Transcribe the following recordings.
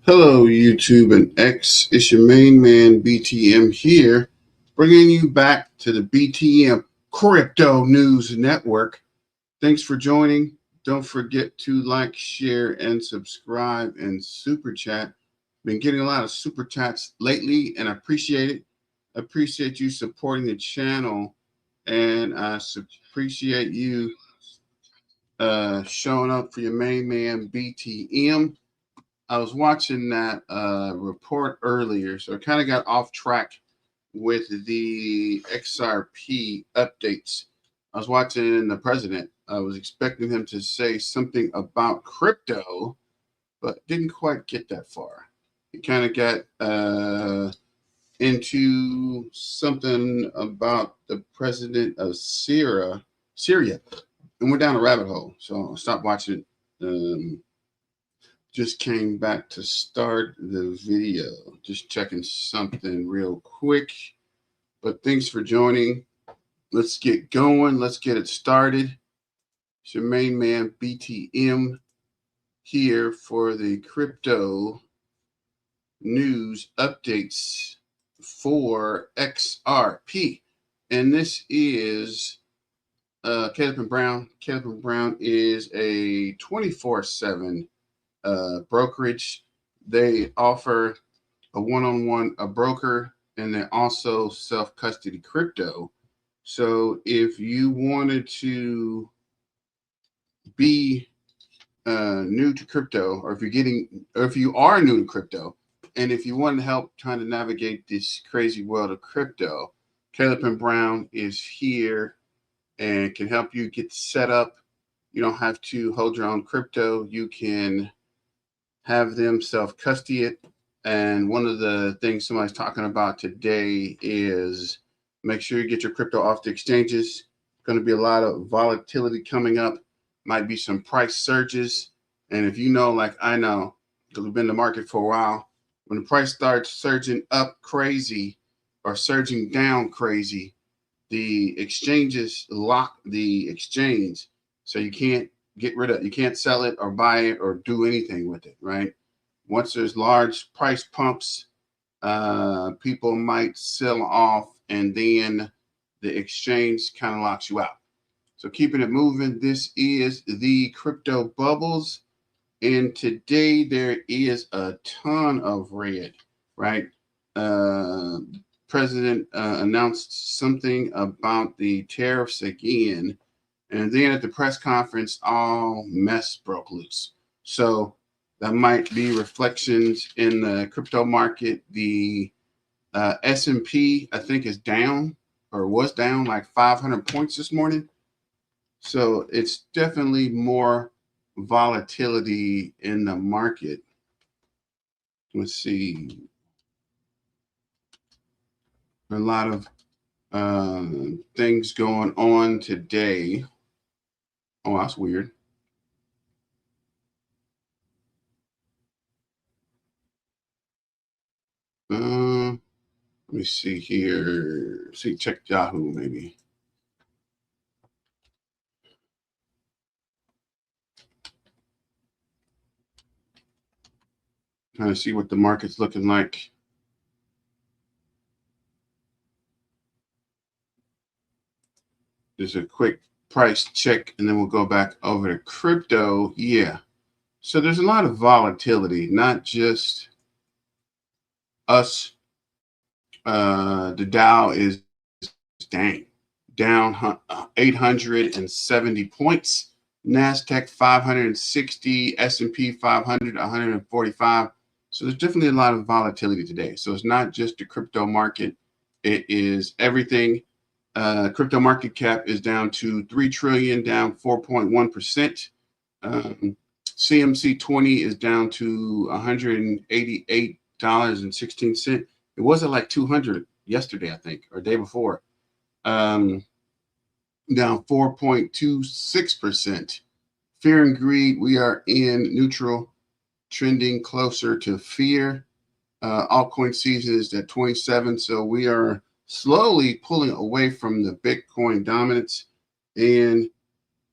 Hello, YouTube and X. It's your main man, BTM here, bringing you back to the BTM Crypto News Network. Thanks for joining. Don't forget to like, share, and subscribe and super chat. Been getting a lot of super chats lately, and I appreciate it. I appreciate you supporting the channel, and I appreciate you showing up for your main man, BTM. I was watching that report earlier, so I kind of got off track with the XRP updates. I was watching the president. I was expecting him to say something about crypto, but didn't quite get that far. He kind of got into something about the president of Syria, and we're down a rabbit hole. So I stopped watching it. Just came back to start the video. Just checking something real quick. But thanks for joining. Let's get going. Let's get it started. It's your main man, BTM, here for the crypto news updates for XRP. And this is Caleb and Brown. Caleb and Brown is a 24/7 brokerage. They offer a one-on-one a broker, and they also self-custody crypto. So if you wanted to be new to crypto, or if you are new to crypto, and if you want help trying to navigate this crazy world of crypto, Caleb and Brown is here and can help you get set up. You don't have to hold your own crypto. You can have them self-custody it. And one of the things somebody's talking about today is make sure you get your crypto off the exchanges. Going to be a lot of volatility coming up. Might be some price surges. And if you know, like I know, because we've been in the market for a while, when the price starts surging up crazy or surging down crazy, the exchanges lock the exchange. So you can't you can't sell it or buy it or do anything with it, right? Once there's large price pumps, people might sell off, and then the exchange kind of locks you out. So keeping it moving, this is the crypto bubbles. And today there is a ton of red, right? President announced something about the tariffs again. And then at the press conference, all mess broke loose. So that might be reflections in the crypto market. The S&P, I think, is down or was down like 500 points this morning. So it's definitely more volatility in the market. Let's see. A lot of things going on today. Oh, that's weird. Let me see here. See, check Yahoo maybe. Kind of see what the market's looking like. Just a quick price check, and then we'll go back over to crypto. Yeah. So there's a lot of volatility, not just us. The Dow is down 870 points. NASDAQ 560, S&P 500, 145. So there's definitely a lot of volatility today. So it's not just the crypto market. It is everything. Crypto market cap is down to 3 trillion, down 4.1%. CMC 20 is down to $188.16. It was at like 200 yesterday, I think, or day before. Down 4.26%. Fear and greed, we are in neutral, trending closer to fear. Altcoin season is at 27, so we are slowly pulling away from the Bitcoin dominance, and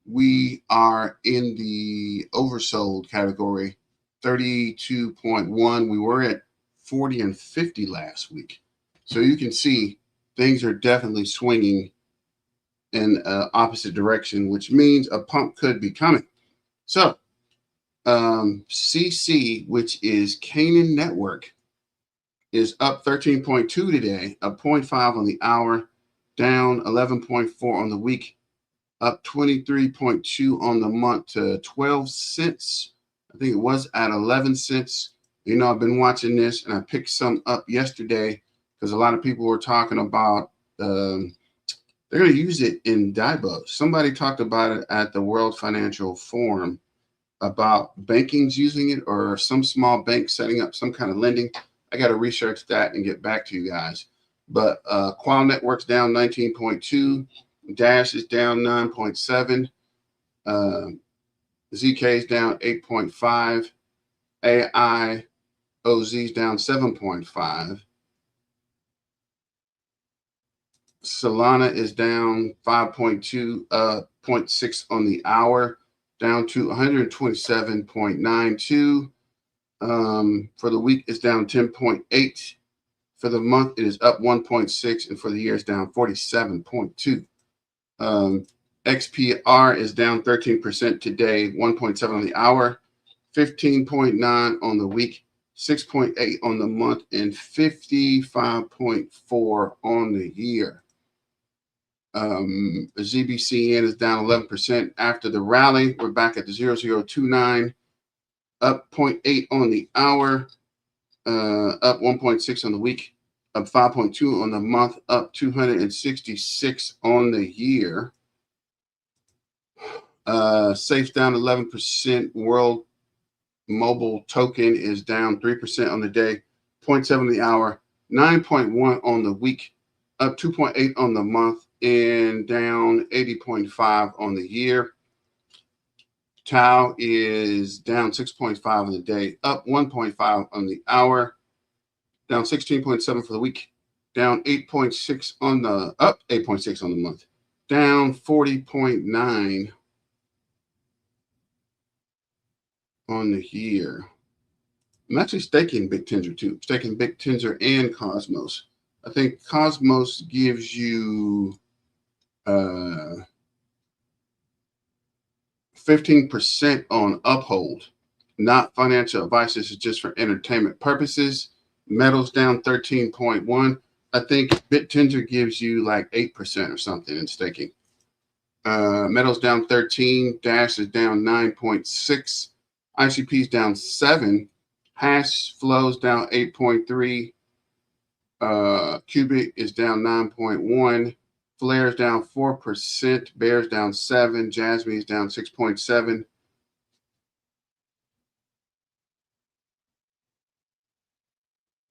we are in the oversold category 32.1. We were at 40 and 50 last week. So you can see things are definitely swinging in opposite direction, which means a pump could be coming. So CC, which is Canaan Network, is up 13.2 today, up 0.5 on the hour, down 11.4 on the week, up 23.2 on the month to 12 cents. I think it was at 11 cents. You know, I've been watching this and I picked some up yesterday because a lot of people were talking about they're going to use it in Davos. Somebody talked about it at the World Financial Forum about bankings using it or some small bank setting up some kind of lending. I got to research that and get back to you guys. But Qual Network's down 19.2. Dash is down 9.7. ZK is down 8.5. AIOZ is down 7.5. Solana is down 5.2, 0.6 on the hour, down to 127.92. For the week, it's down 10.8. For the month, it is up 1.6, and for the year, it's down 47.2. XPR is down 13% today, 1.7 on the hour, 15.9 on the week, 6.8 on the month, and 55.4 on the year. ZBCN is down 11% after the rally. We're back at the 0029, up 0.8 on the hour, up 1.6 on the week, up 5.2 on the month, up 266 on the year. Safe's down 11%. World Mobile Token is down 3% on the day, 0.7 on the hour, 9.1 on the week, up 2.8 on the month, and down 80.5 on the year. Tau is down 6.5 on the day, up 1.5 on the hour, down 16.7 for the week, down 8.6 on the, up 8.6 on the month, down 40.9 on the year. I'm actually staking Big Tensor too, staking Big Tensor and Cosmos. I think Cosmos gives you 15% on Uphold. Not financial advice. This is just for entertainment purposes. Metals down 13.1. I think BitTensor gives you like 8% or something in staking. Metals down 13. Dash is down 9.6. ICP is down 7. Hash flows down 8.3. Cubic is down 9.1. Flare is down 4%. Bear's down 7. Jasmine is down 6.7.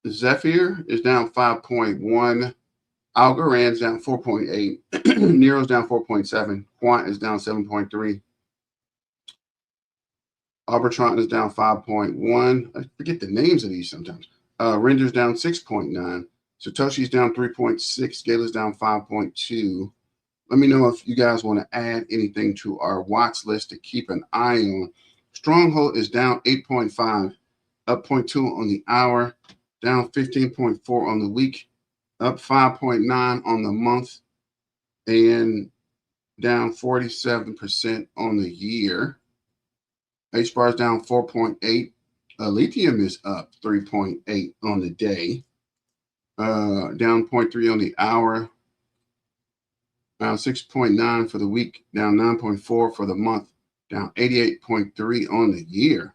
Zephyr is down 5.1. Algorand's down 4.8. Nero's down 4.7. Quant is down 7.3. Arbitron is down 5.1. I forget the names of these sometimes. Render's down 6.9. Satoshi's down 3.6. Gala's down 5.2. Let me know if you guys want to add anything to our watch list to keep an eye on. Stronghold is down 8.5, up 0.2 on the hour, down 15.4 on the week, up 5.9 on the month, and down 47% on the year. HBAR is down 4.8. Lithium is up 3.8 on the day. Down 0.3 on the hour, down 6.9 for the week, down 9.4 for the month, down 88.3 on the year.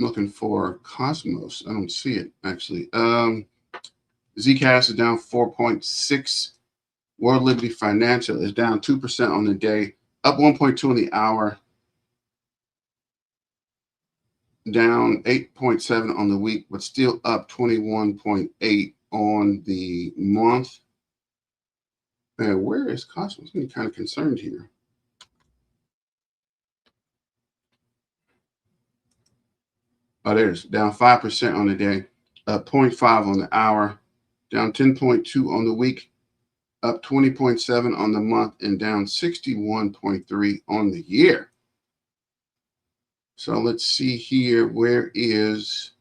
I'm looking for Cosmos. I don't see it actually. Zcash is down 4.6. World Liberty Financial is down 2% on the day, up 1.2 on the hour, down 8.7 on the week, but still up 21.8 on the month. And where is Cosmos? I'm kind of concerned here. Oh, there's down 5% on the day, up 0.5 on the hour, down 10.2 on the week, up 20.7 on the month, and down 61.3 on the year. So let's see here. Where is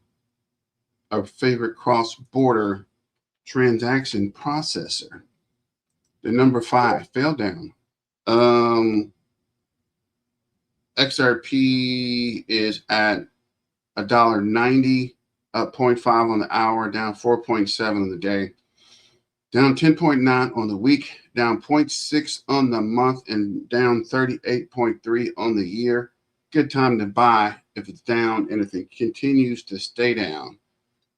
our favorite cross-border transaction processor? The number 5 fell down. XRP is at $1.90, up 0.5 on the hour, down 4.7 on the day, down 10.9 on the week, down 0.6 on the month, and down 38.3 on the year. Good time to buy if it's down, and if it continues to stay down,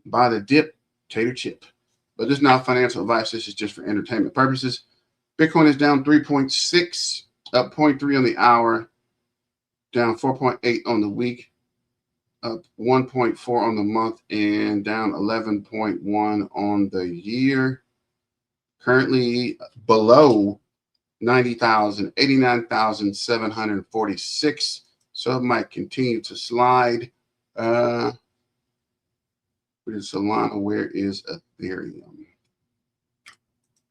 buy the dip, tater chip. But this is not financial advice. This is just for entertainment purposes. Bitcoin is down 3.6, up 0.3 on the hour, down 4.8 on the week, up 1.4 on the month, and down 11.1 on the year. Currently below 90,000, 89,746. So it might continue to slide. Where's Solana? Where is Ethereum?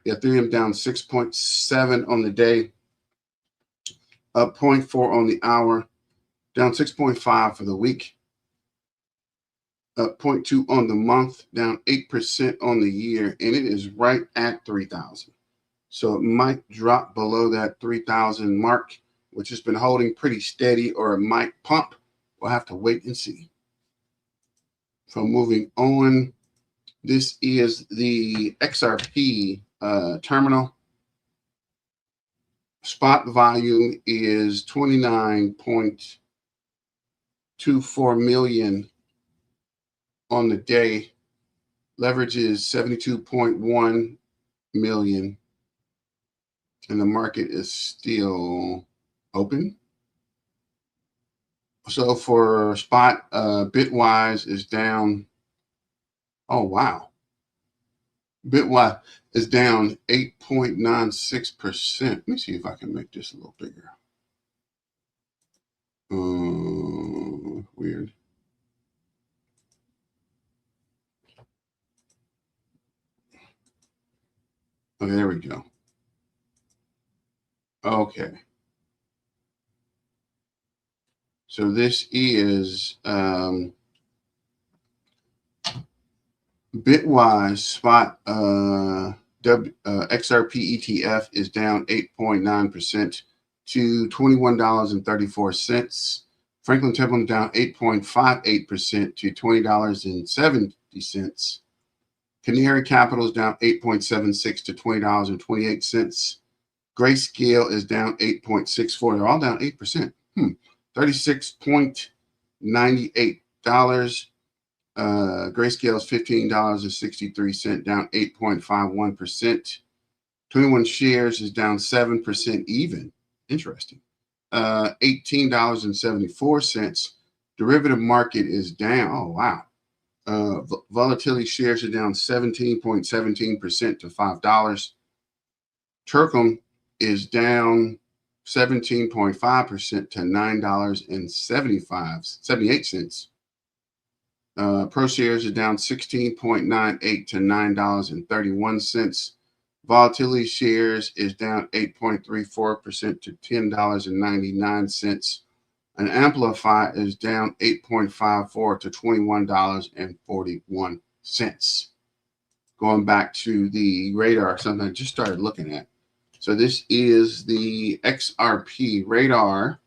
Ethereum down 6.7 on the day, up 0.4 on the hour, down 6.5 for the week, up 0.2 on the month, down 8% on the year, and it is right at 3,000. So it might drop below that 3,000 mark, which has been holding pretty steady, or it might pump. We'll have to wait and see. So moving on, this is the XRP terminal. Spot volume is 29.24 million on the day. Leverage is 72.1 million. And the market is still open. So for spot, Bitwise is down. Oh, wow. Bitwise is down 8.96%. Let me see if I can make this a little bigger. Weird. Okay, there we go. Okay. So this is Bitwise spot XRP ETF is down 8.9% to $21.34. Franklin Templeton down 8.58% to $20.70. Canary Capital is down 8.76 to $20.28. Grayscale is down 8.64. They're all down 8%. $36.98. Grayscale is $15.63, down 8.51%. 21 shares is down 7% even. Interesting. $18.74. Derivative market is down. Oh, wow. Volatility shares are down 17.17% to $5. Turcom is down 17.5% to $9.78. ProShares are down 16.98 to $9.31. Volatility shares is down 8.34% to $10.99. And Amplify is down 8.54 to $21.41. Going back to the radar, something I just started looking at. So this is the XRP radar.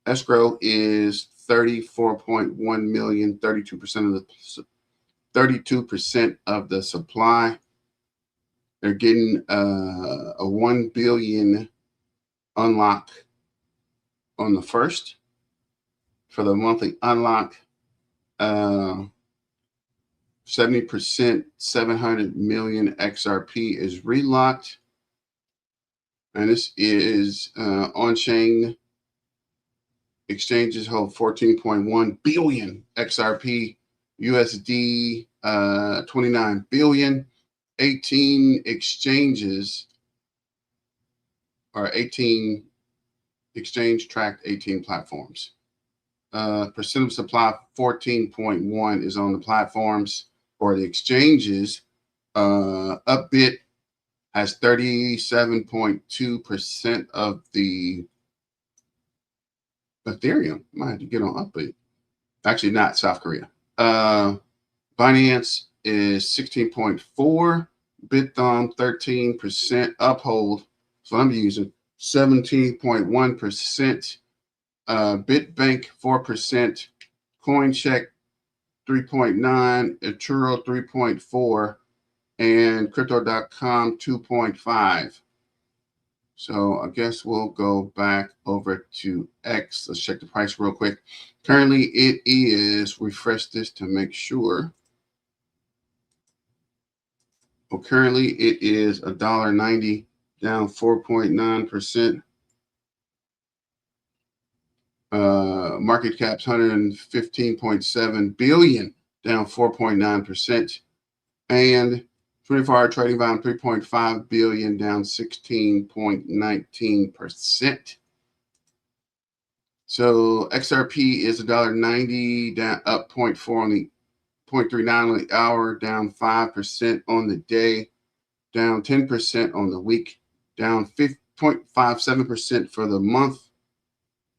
Escrow is 34.1 million, 32% of the supply. They're getting a 1 billion unlock on the first for the monthly unlock. 70%, 700 million XRP is relocked. And this is on-chain exchanges hold 14.1 billion XRP, USD 29 billion, 18 exchanges, or 18 exchange tracked 18 platforms. Percent of supply 14.1 is on the platforms or the exchanges. Upbit has 37.2% of the Ethereum. Might have to get on upbeat. Actually, not South Korea. Binance is 16.4. Bithumb 13%. Uphold. That's what I'm using. 17.1%. Bitbank 4%. CoinCheck 3.9. Ethereum 3.4. And Crypto.com 2.5. So I guess we'll go back over to X. Let's check the price real quick. Currently, it is, refresh this to make sure. Well, currently it is $1.90, down 4.9%. Market cap's 115.7 billion, down 4.9%. And 24-hour trading volume 3.5 billion, down 16.19%. So XRP is $1.90, down up 0.4 on the 0.39 on the hour, down 5% on the day, down 10% on the week, down 0.57% for the month,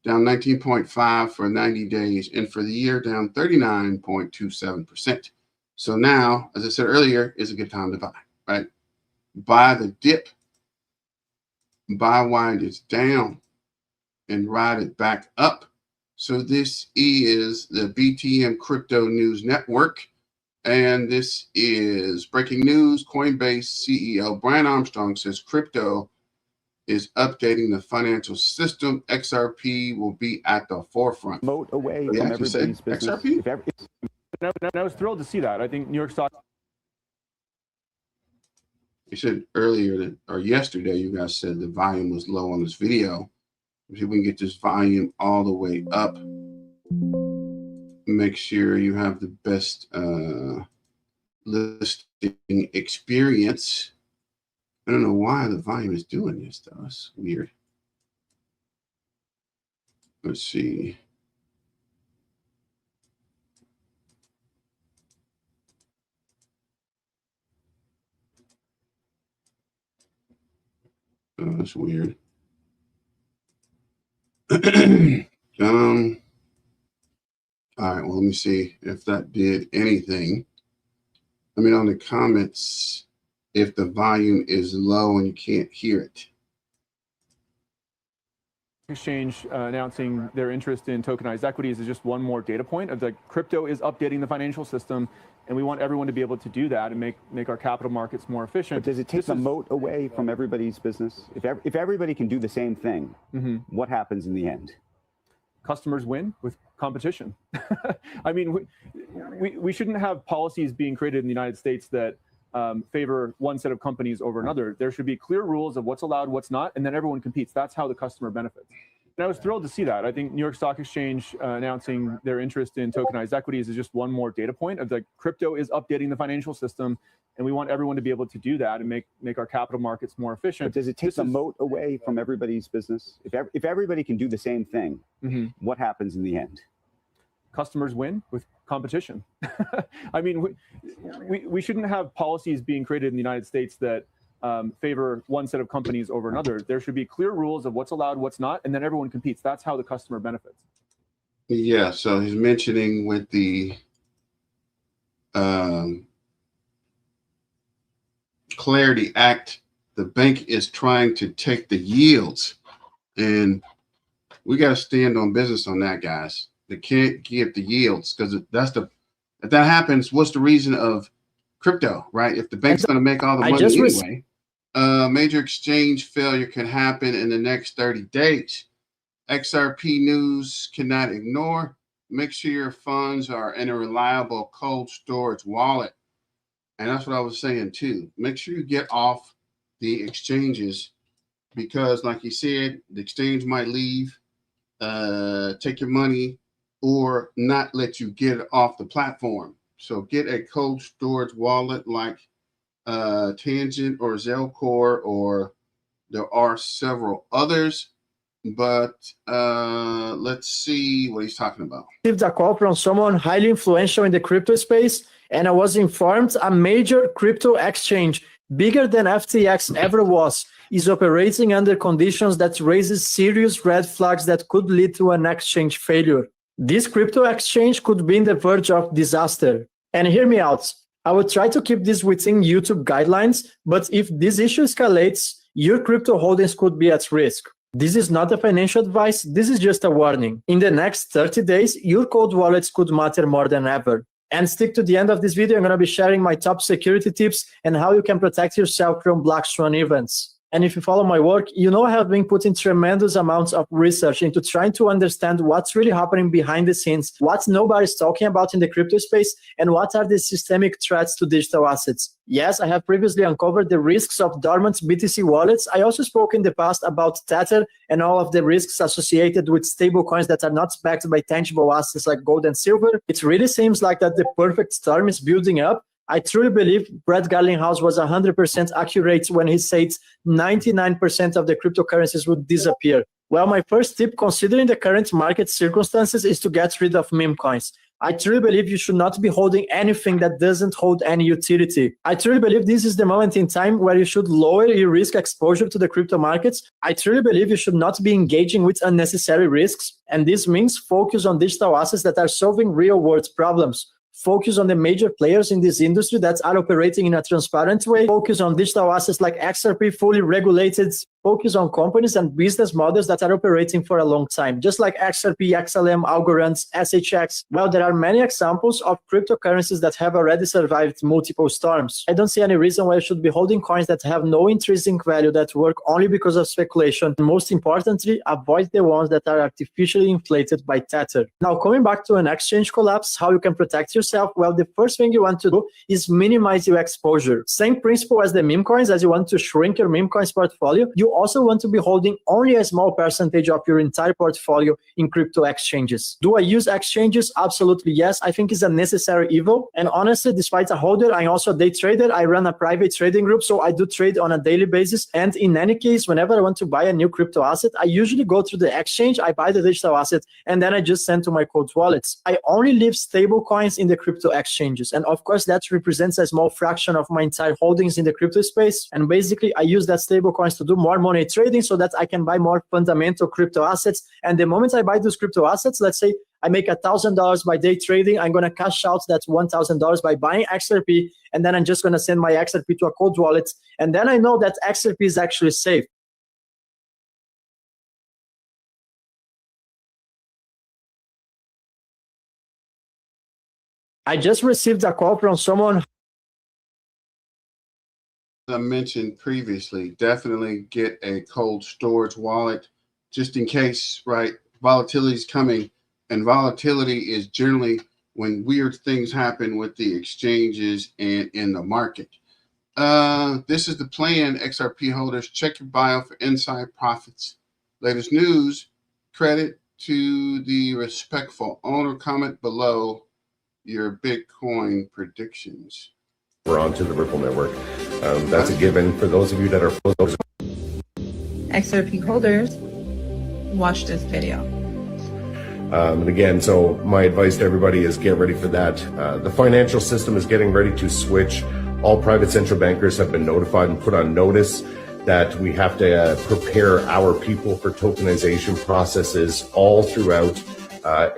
down 19.5 for 90 days, and for the year down 39.27%. So now, as I said earlier, is a good time to buy, right? Buy the dip, buy while it's down, and ride it back up. So this is the BTM Crypto News Network, and this is breaking news. Coinbase CEO Brian Armstrong says crypto is updating the financial system. XRP will be at the forefront. Moat away from everybody's business. XRP? And I was thrilled to see that. I think New York Stock. You said earlier that, or yesterday, you guys said the volume was low on this video. See if we can get this volume all the way up. Make sure you have the best listing experience. I don't know why the volume is doing this, though. It's weird. Let's see. Oh, that's weird. All right, well, let me see if that did anything. Let me know in the comments if the volume is low and you can't hear it. Exchange announcing their interest in tokenized equities is just one more data point of the crypto is updating the financial system, and we want everyone to be able to do that and make our capital markets more efficient. But does it take the moat away from everybody's business? If everybody can do the same thing, what happens in the end? Customers win with competition. I mean, we shouldn't have policies being created in the United States that favor one set of companies over another. There should be clear rules of what's allowed, what's not, and then everyone competes. That's how the customer benefits. And I was thrilled to see that. I think New York Stock Exchange announcing their interest in tokenized equities is just one more data point of the crypto is updating the financial system, and we want everyone to be able to do that and make our capital markets more efficient. But does it take the moat away from everybody's business? If everybody can do the same thing, what happens in the end? Customers win with competition. I mean, we shouldn't have policies being created in the United States that favor one set of companies over another. There should be clear rules of what's allowed, what's not, and then everyone competes. That's how the customer benefits. Yeah, so he's mentioning with the Clarity Act, the bank is trying to take the yields, and we got to stand on business on that, guys. They can't give the yields, because if that happens, what's the reason of crypto, right? If the bank's going to make all the money anyway, major exchange failure can happen in the next 30 days. XRP news cannot ignore. Make sure your funds are in a reliable cold storage wallet. And that's what I was saying too. Make sure you get off the exchanges, because like you said, the exchange might leave, take your money, or not let you get it off the platform. So get a cold storage wallet like Tangent or Zelcore, or there are several others. But let's see what he's talking about. I received a call from someone highly influential in the crypto space, and I was informed a major crypto exchange, bigger than FTX ever was, is operating under conditions that raises serious red flags that could lead to an exchange failure. This crypto exchange could be on the verge of disaster. And hear me out. I will try to keep this within YouTube guidelines, but if this issue escalates, your crypto holdings could be at risk. This is not a financial advice, this is just a warning. In the next 30 days, your cold wallets could matter more than ever. And stick to the end of this video, I'm going to be sharing my top security tips and how you can protect yourself from black swan events. And if you follow my work, you know I have been putting tremendous amounts of research into trying to understand what's really happening behind the scenes, what nobody's talking about in the crypto space, and what are the systemic threats to digital assets. Yes, I have previously uncovered the risks of dormant BTC wallets. I also spoke in the past about Tether and all of the risks associated with stablecoins that are not backed by tangible assets like gold and silver. It really seems like that the perfect storm is building up. I truly believe Brett Garlinghouse was 100% accurate when he said 99% of the cryptocurrencies would disappear. Well, my first tip, considering the current market circumstances, is to get rid of meme coins. I truly believe you should not be holding anything that doesn't hold any utility. I truly believe this is the moment in time where you should lower your risk exposure to the crypto markets. I truly believe you should not be engaging with unnecessary risks. And this means focus on digital assets that are solving real-world problems. Focus on the major players in this industry that are operating in a transparent way. Focus on digital assets like XRP, fully regulated. Focus on companies and business models that are operating for a long time, just like XRP, XLM, Algorand, SHX. Well, there are many examples of cryptocurrencies that have already survived multiple storms. I don't see any reason why you should be holding coins that have no intrinsic value, that work only because of speculation. And most importantly, avoid the ones that are artificially inflated by Tether. Now, coming back to an exchange collapse, how you can protect yourself? Well, the first thing you want to do is minimize your exposure. Same principle as the meme coins. As you want to shrink your meme coins portfolio, you also want to be holding only a small percentage of your entire portfolio in crypto exchanges. Do I use exchanges? Absolutely yes. I think it's a necessary evil. And honestly, despite a holder, I'm also a day trader. I run a private trading group, so I do trade on a daily basis. And in any case, whenever I want to buy a new crypto asset, I usually go through the exchange, I buy the digital asset, and then I just send to my cold wallets. I only leave stable coins in the crypto exchanges. And of course, that represents a small fraction of my entire holdings in the crypto space. And basically, I use that stable coins to do more money trading so that I can buy more fundamental crypto assets. And the moment I buy those crypto assets, let's say I make $1,000 by day trading, I'm going to cash out that $1,000 by buying XRP, and then I'm just going to send my XRP to a cold wallet. And then I know that XRP is actually safe. I just received a call from someone. I mentioned previously, definitely get a cold storage wallet just in case, right? Volatility is coming, and volatility is generally when weird things happen with the exchanges and in the market. This is the plan, XRP holders. Check your bio for inside profits. Latest news, credit to the respectful owner. Comment below your Bitcoin predictions. We're onto the Ripple network. That's a given for those of you that are XRP holders. Watch this video. And again, so my advice to everybody is get ready for that. The financial system is getting ready to switch. All private central bankers have been notified and put on notice that we have to prepare our people for tokenization processes all throughout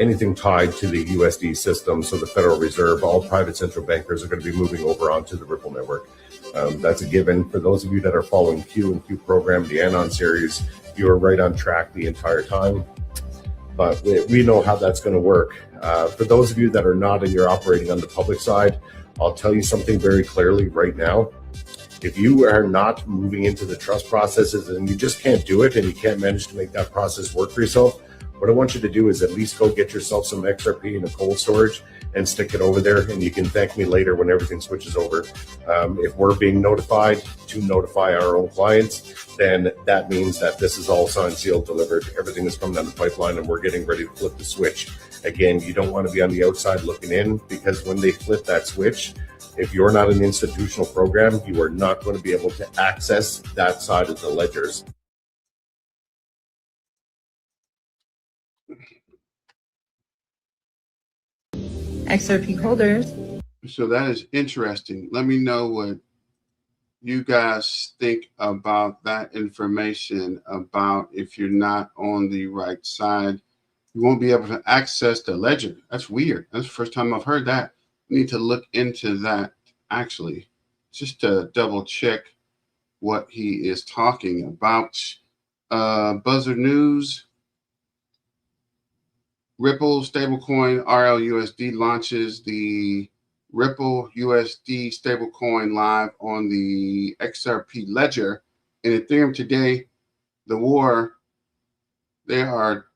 anything tied to the USD system. So the Federal Reserve, all private central bankers are going to be moving over onto the Ripple network. That's a given. For those of you that are following Q and Q program, the Anon series, you are right on track the entire time. But we know how that's going to work. For those of you that are not and you're operating on the public side, I'll tell you something very clearly right now. If you are not moving into the trust processes and you just can't do it and you can't manage to make that process work for yourself, what I want you to do is at least go get yourself some XRP in a cold storage and stick it over there, and you can thank me later when everything switches over. If we're being notified to notify our own clients, then that means that this is all signed, sealed, delivered. Everything is coming down the pipeline, and we're getting ready to flip the switch. Again, you don't want to be on the outside looking in, because when they flip that switch, if you're not an institutional program, you are not going to be able to access that side of the ledgers. XRP holders. So that is interesting. Let me know what you guys think about that information about if you're not on the right side, you won't be able to access the ledger. That's weird. That's the first time I've heard that. I need to look into that actually, just to double check what he is talking about. Buzzer News. Ripple stablecoin RLUSD launches the Ripple USD stablecoin live on the XRP ledger. In Ethereum today, the war, they are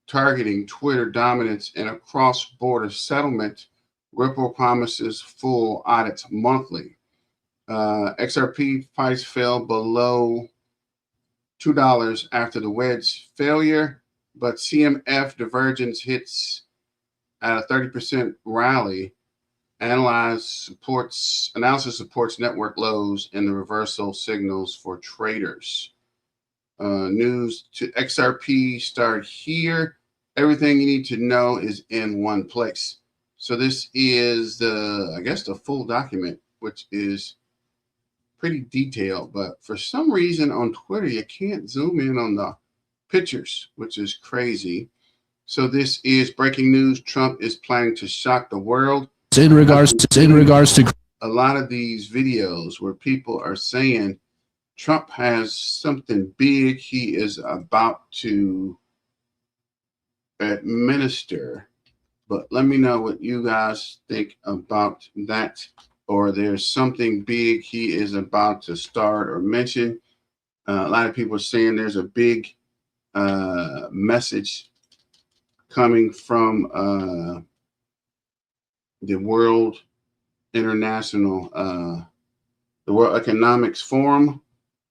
targeting Twitter dominance in a cross-border settlement. Ripple promises full audits monthly. XRP price fell below $2 after the wedge failure, but CMF divergence hits at a 30% rally. Analysis supports network lows and the reversal signals for traders. News to XRP start here. Everything you need to know is in one place. So this is I guess the full document, which is pretty detailed, but for some reason on Twitter, you can't zoom in on the pictures, which is crazy. So this is breaking news. Trump is planning to shock the world. In regards to a lot of these videos where people are saying Trump has something big he is about to administer. But let me know what you guys think about that, or there's something big he is about to start or mention. A lot of people are saying there's a big message coming from the World Economics Forum,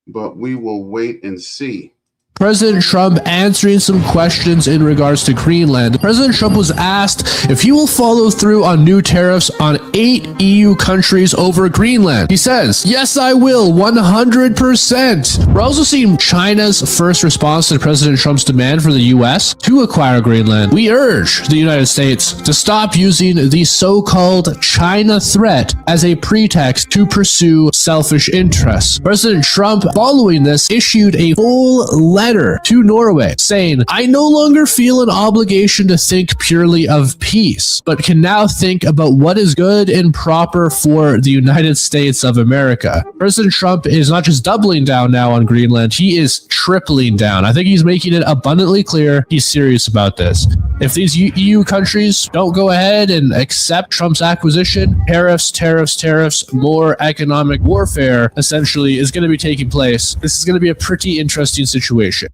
but we will wait and see. President Trump answering some questions in regards to Greenland. President Trump was asked if he will follow through on new tariffs on 8 EU countries over Greenland. He says, yes, I will, 100%. We're also seeing China's first response to President Trump's demand for the U.S. to acquire Greenland. We urge the United States to stop using the so-called China threat as a pretext to pursue selfish interests. President Trump, following this, issued a full letter to Norway saying, I no longer feel an obligation to think purely of peace, but can now think about what is good and proper for the United States of America. President Trump is not just doubling down now on Greenland, he is tripling down. I think he's making it abundantly clear he's serious about this. If these EU countries don't go ahead and accept Trump's acquisition, tariffs, more economic warfare essentially is going to be taking place. This is going to be a pretty interesting situation.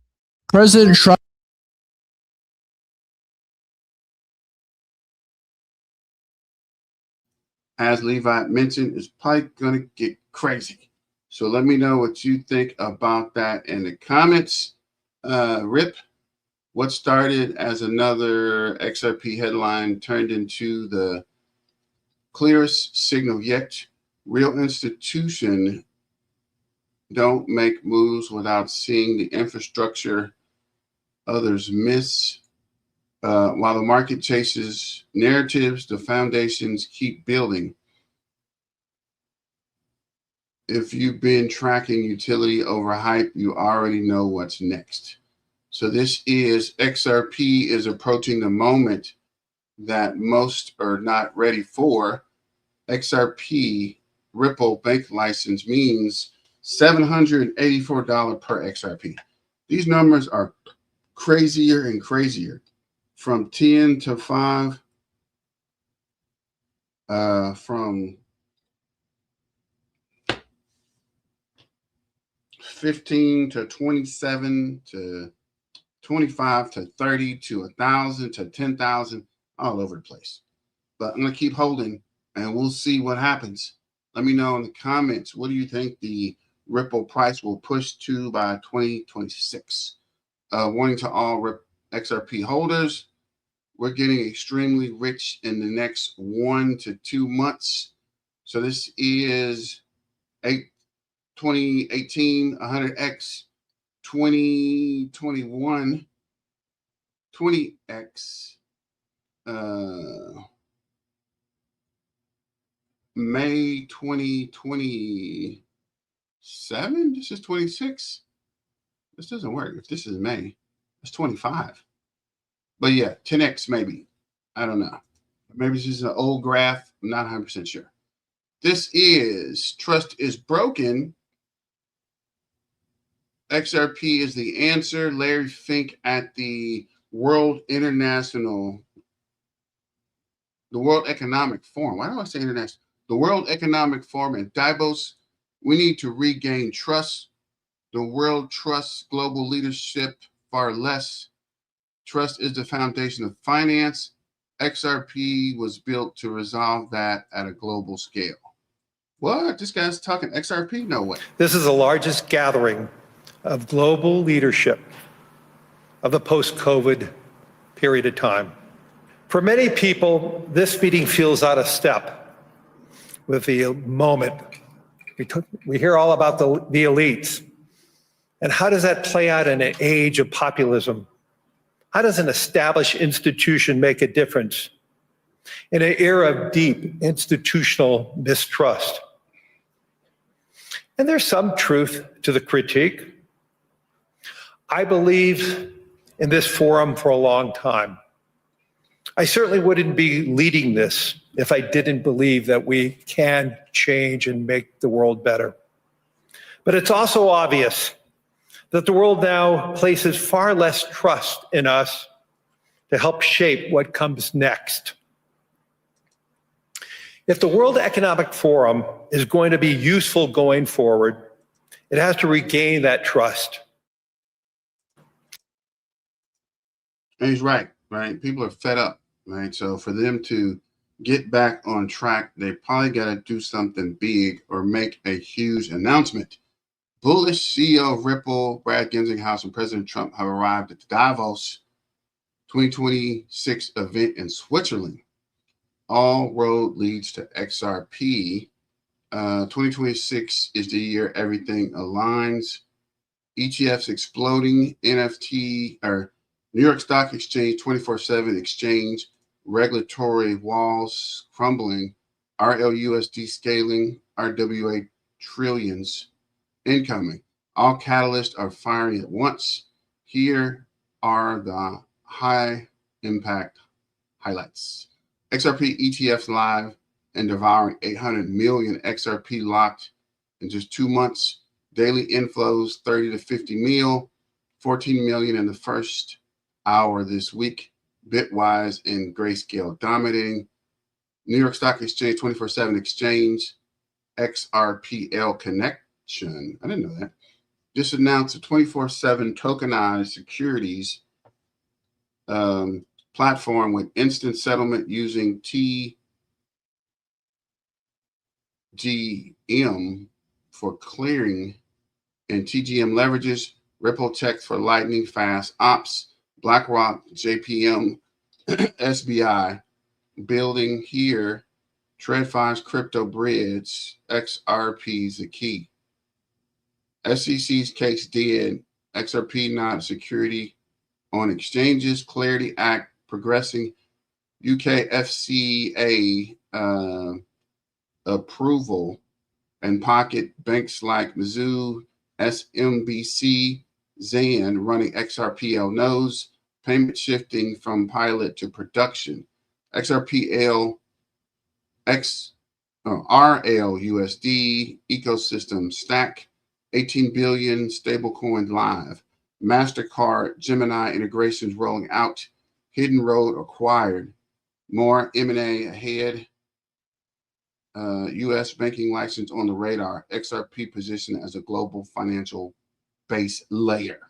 President Trump. As Levi mentioned, it's probably going to get crazy. So let me know what you think about that in the comments. Rip, what started as another XRP headline turned into the clearest signal yet. Real institution don't make moves without seeing the infrastructure others miss. While the market chases narratives, the foundations keep building. If you've been tracking utility over hype, you already know what's next. So this is XRP is approaching the moment that most are not ready for. XRP Ripple bank license means $784 per XRP. These numbers are crazier and crazier. From 10 to 5, from 15 to 27 to 25 to 30 to 1,000 to 10,000, all over the place. But I'm going to keep holding and we'll see what happens. Let me know in the comments, what do you think the Ripple price will push to by 2026? Warning to all XRP holders, we're getting extremely rich in the next 1 to 2 months. So this is 2018, 100x, 2021, 20x, May 2020, 7. This is 26. This doesn't work. If this is May, it's 25. But yeah, 10x maybe. I don't know. Maybe this is an old graph. I'm not 100% sure. This is trust is broken. XRP is the answer. Larry Fink at the World Economic Forum. Why do I say international? The World Economic Forum in Davos. We need to regain trust. The world trusts global leadership far less. Trust is the foundation of finance. XRP was built to resolve that at a global scale. What? This guy's talking XRP? No way. This is the largest gathering of global leadership of the post-COVID period of time. For many people, this meeting feels out of step with the moment. We hear all about the elites. And how does that play out in an age of populism? How does an established institution make a difference in an era of deep institutional mistrust? And there's some truth to the critique. I believe in this forum for a long time. I certainly wouldn't be leading this if I didn't believe that we can change and make the world better. But it's also obvious that the world now places far less trust in us to help shape what comes next. If the World Economic Forum is going to be useful going forward, it has to regain that trust. And he's right? People are fed up, right? So for them to get back on track, they probably got to do something big or make a huge announcement. Bullish CEO of Ripple, Brad Gensinghouse, and President Trump have arrived at the Davos 2026 event in Switzerland. All road leads to XRP. 2026 is the year everything aligns. ETFs exploding, NFT or New York Stock Exchange 24/7 exchange, regulatory walls crumbling, RLUSD scaling, RWA trillions incoming. All catalysts are firing at once. Here are the high impact highlights. XRP ETFs live and devouring 800 million XRP locked in just 2 months. Daily inflows 30 to 50 mil, 14 million in the first hour this week. Bitwise and Grayscale dominating. New York Stock Exchange 24/7 exchange, XRPL connection. I didn't know that. Just announced a 24/7 tokenized securities platform with instant settlement using TGM for clearing and TGM leverages Ripple Tech for lightning fast ops. BlackRock, JPM, SBI building here. TradFi's crypto bridge. XRP's the key. SEC's case dead. XRP not security on exchanges. Clarity Act progressing. UK FCA approval and pocket banks like Mizzou, SMBC, Zan running XRPL nodes. Payment shifting from pilot to production. XRPL, RLUSD ecosystem stack. 18 billion stablecoin live. MasterCard, Gemini integrations rolling out. Hidden Road acquired. More M&A ahead. U.S. banking license on the radar. XRP position as a global financial base layer.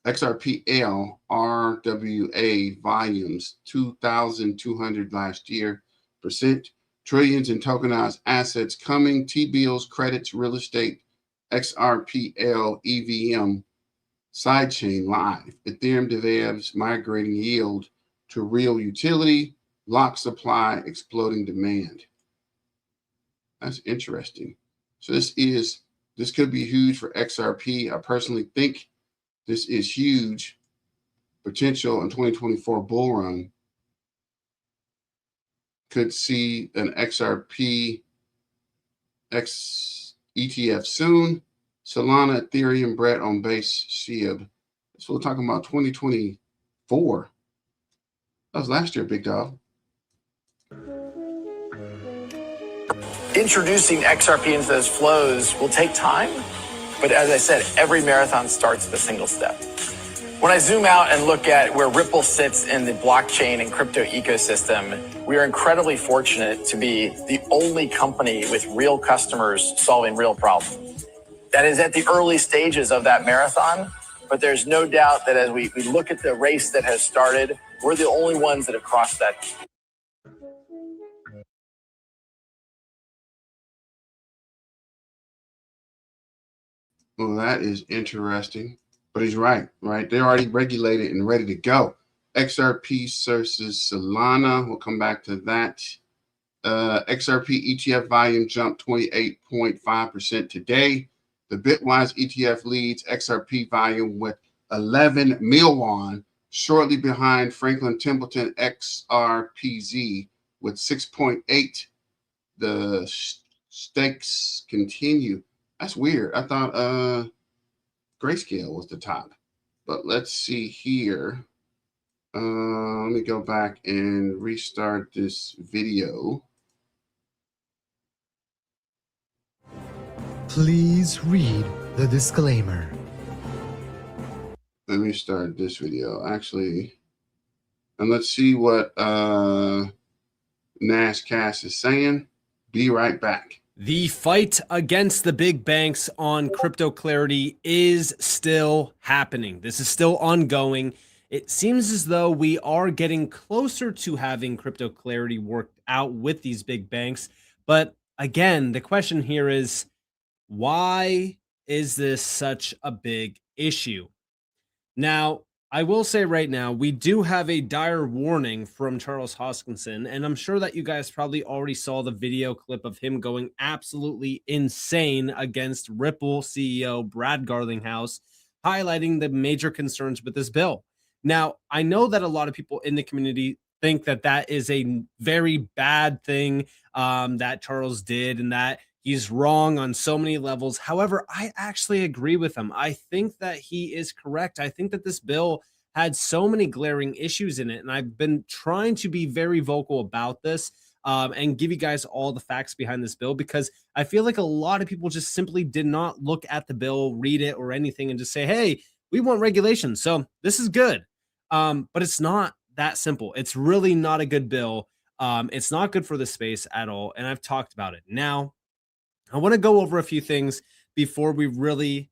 XRPL RWA volumes 2,200 last year %. Trillions in tokenized assets coming. T-bills, credits, real estate. XRPL EVM sidechain live. Ethereum devs migrating yield to real utility. Lock supply, exploding demand. That's interesting. So this could be huge for XRP. I personally think this is huge potential in 2024 bull run. Could see an XRP ETF soon. Solana, Ethereum, BRED on base SHIB. So we're talking about 2024. That was last year, big dog. Introducing XRP into those flows will take time, but as I said, every marathon starts with a single step. When I zoom out and look at where Ripple sits in the blockchain and crypto ecosystem, we are incredibly fortunate to be the only company with real customers solving real problems. That is at the early stages of that marathon, but there's no doubt that as we look at the race that has started, we're the only ones that have crossed that. Well, that is interesting, but he's right? They're already regulated and ready to go. XRP versus Solana. We'll come back to that. XRP ETF volume jumped 28.5% today. The Bitwise ETF leads XRP volume with 11 million, shortly behind Franklin Templeton XRPZ with 6.8. The stakes continue. That's weird. I thought Grayscale was the top. But let's see here. Let me go back and restart this video. Please read the disclaimer. Let me start this video. Actually, and let's see what NASCAS is saying. Be right back. The fight against the big banks on crypto clarity is still happening. This is still ongoing. It seems as though we are getting closer to having crypto clarity worked out with these big banks. But again, the question here is, why is this such a big issue? Now, I will say right now, we do have a dire warning from Charles Hoskinson, and I'm sure that you guys probably already saw the video clip of him going absolutely insane against Ripple CEO Brad Garlinghouse, highlighting the major concerns with this bill. Now, I know that a lot of people in the community think that that is a very bad thing that Charles did and that he's wrong on so many levels. However, I actually agree with him. I think that he is correct. I think that this bill had so many glaring issues in it, and I've been trying to be very vocal about this and give you guys all the facts behind this bill, because I feel like a lot of people just simply did not look at the bill, read it, or anything and just say, hey, we want regulation, so this is good. But it's not that simple. It's really not a good bill. It's not good for the space at all, and I've talked about it. Now, I want to go over a few things before we really,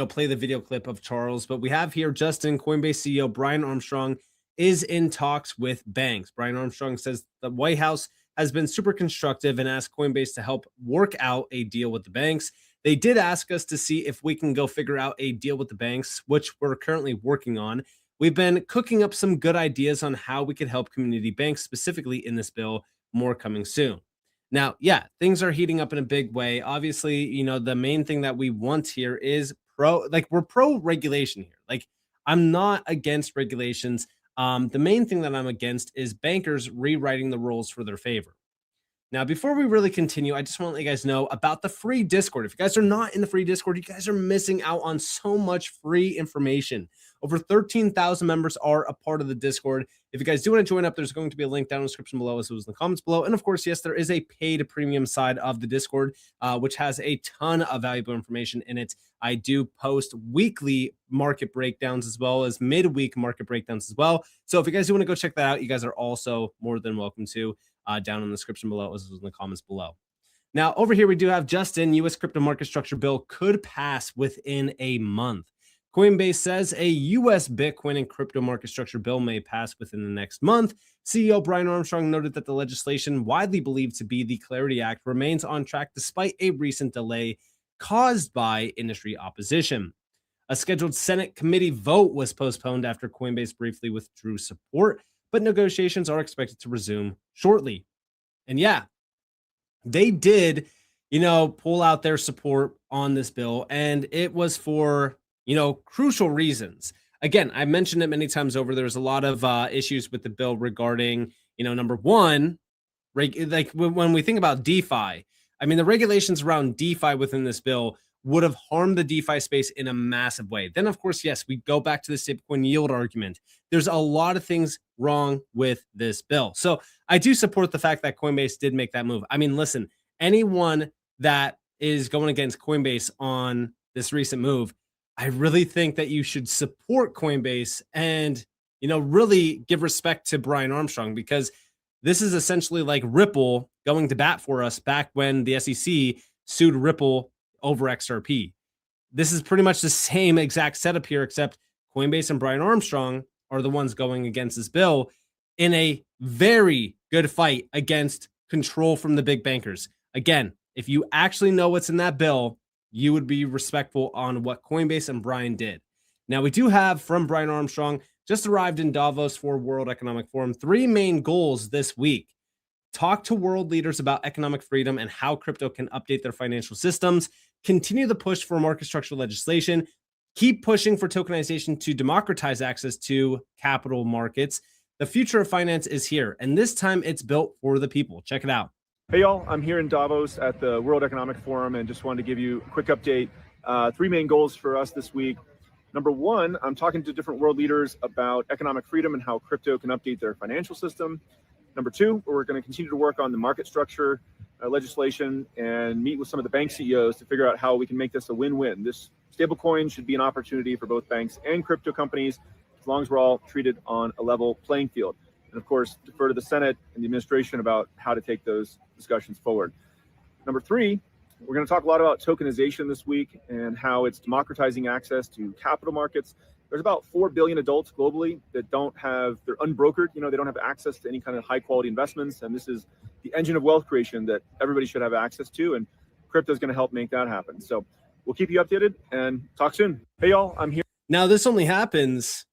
play the video clip of Charles. But we have here Justin, Coinbase CEO Brian Armstrong is in talks with banks. Brian Armstrong says the White House has been super constructive and asked Coinbase to help work out a deal with the banks. They did ask us to see if we can go figure out a deal with the banks, which we're currently working on. We've been cooking up some good ideas on how we could help community banks specifically in this bill. More coming soon. Now, yeah, things are heating up in a big way. Obviously, the main thing that we want here is we're pro regulation here. I'm not against regulations. The main thing that I'm against is bankers rewriting the rules for their favor. Now, before we really continue, I just want to let you guys know about the free Discord. If you guys are not in the free Discord, you guys are missing out on so much free information. Over 13,000 members are a part of the Discord. If you guys do want to join up, there's going to be a link down in the description below, as well as in the comments below. And of course, yes, there is a paid premium side of the Discord, which has a ton of valuable information in it. I do post weekly market breakdowns as well as midweek market breakdowns as well. So if you guys do want to go check that out, you guys are also more than welcome to. Down in the description below, as well as in the comments below. Now, over here, we do have Justin. U.S. crypto market structure bill could pass within a month. Coinbase says a U.S. Bitcoin and crypto market structure bill may pass within the next month. CEO Brian Armstrong noted that the legislation, widely believed to be the Clarity Act, remains on track despite a recent delay caused by industry opposition. A scheduled Senate committee vote was postponed after Coinbase briefly withdrew support, but negotiations are expected to resume shortly. And yeah, they did, pull out their support on this bill, and it was for, crucial reasons. Again, I mentioned it many times over. There's a lot of issues with the bill regarding, number one, when we think about DeFi, the regulations around DeFi within this bill would have harmed the DeFi space in a massive way. Then, of course, yes, we go back to the stablecoin yield argument. There's a lot of things wrong with this bill. So I do support the fact that Coinbase did make that move. I mean, listen, anyone that is going against Coinbase on this recent move, I really think that you should support Coinbase and, really give respect to Brian Armstrong, because this is essentially like Ripple going to bat for us back when the SEC sued Ripple over XRP. This is pretty much the same exact setup here, except Coinbase and Brian Armstrong are the ones going against this bill in a very good fight against control from the big bankers. Again, if you actually know what's in that bill, you would be respectful on what Coinbase and Brian did. Now, we do have from Brian Armstrong, just arrived in Davos for World Economic Forum, 3 main goals this week. Talk to world leaders about economic freedom and how crypto can update their financial systems, continue the push for market structure legislation, keep pushing for tokenization to democratize access to capital markets. The future of finance is here, and this time it's built for the people. Check it out. Hey y'all, I'm here in Davos at the World Economic Forum and just wanted to give you a quick update. 3 main goals for us this week. Number 1, I'm talking to different world leaders about economic freedom and how crypto can update their financial system. Number 2, we're going to continue to work on the market structure legislation and meet with some of the bank CEOs to figure out how we can make this a win-win. This stablecoin should be an opportunity for both banks and crypto companies, as long as we're all treated on a level playing field. And of course, defer to the Senate and the administration about how to take those discussions forward. Number 3, we're going to talk a lot about tokenization this week and how it's democratizing access to capital markets. There's about 4 billion adults globally that they're unbrokered, they don't have access to any kind of high quality investments. And this is the engine of wealth creation that everybody should have access to. And crypto is going to help make that happen. So we'll keep you updated and talk soon. Hey y'all, I'm here. Now, this only happens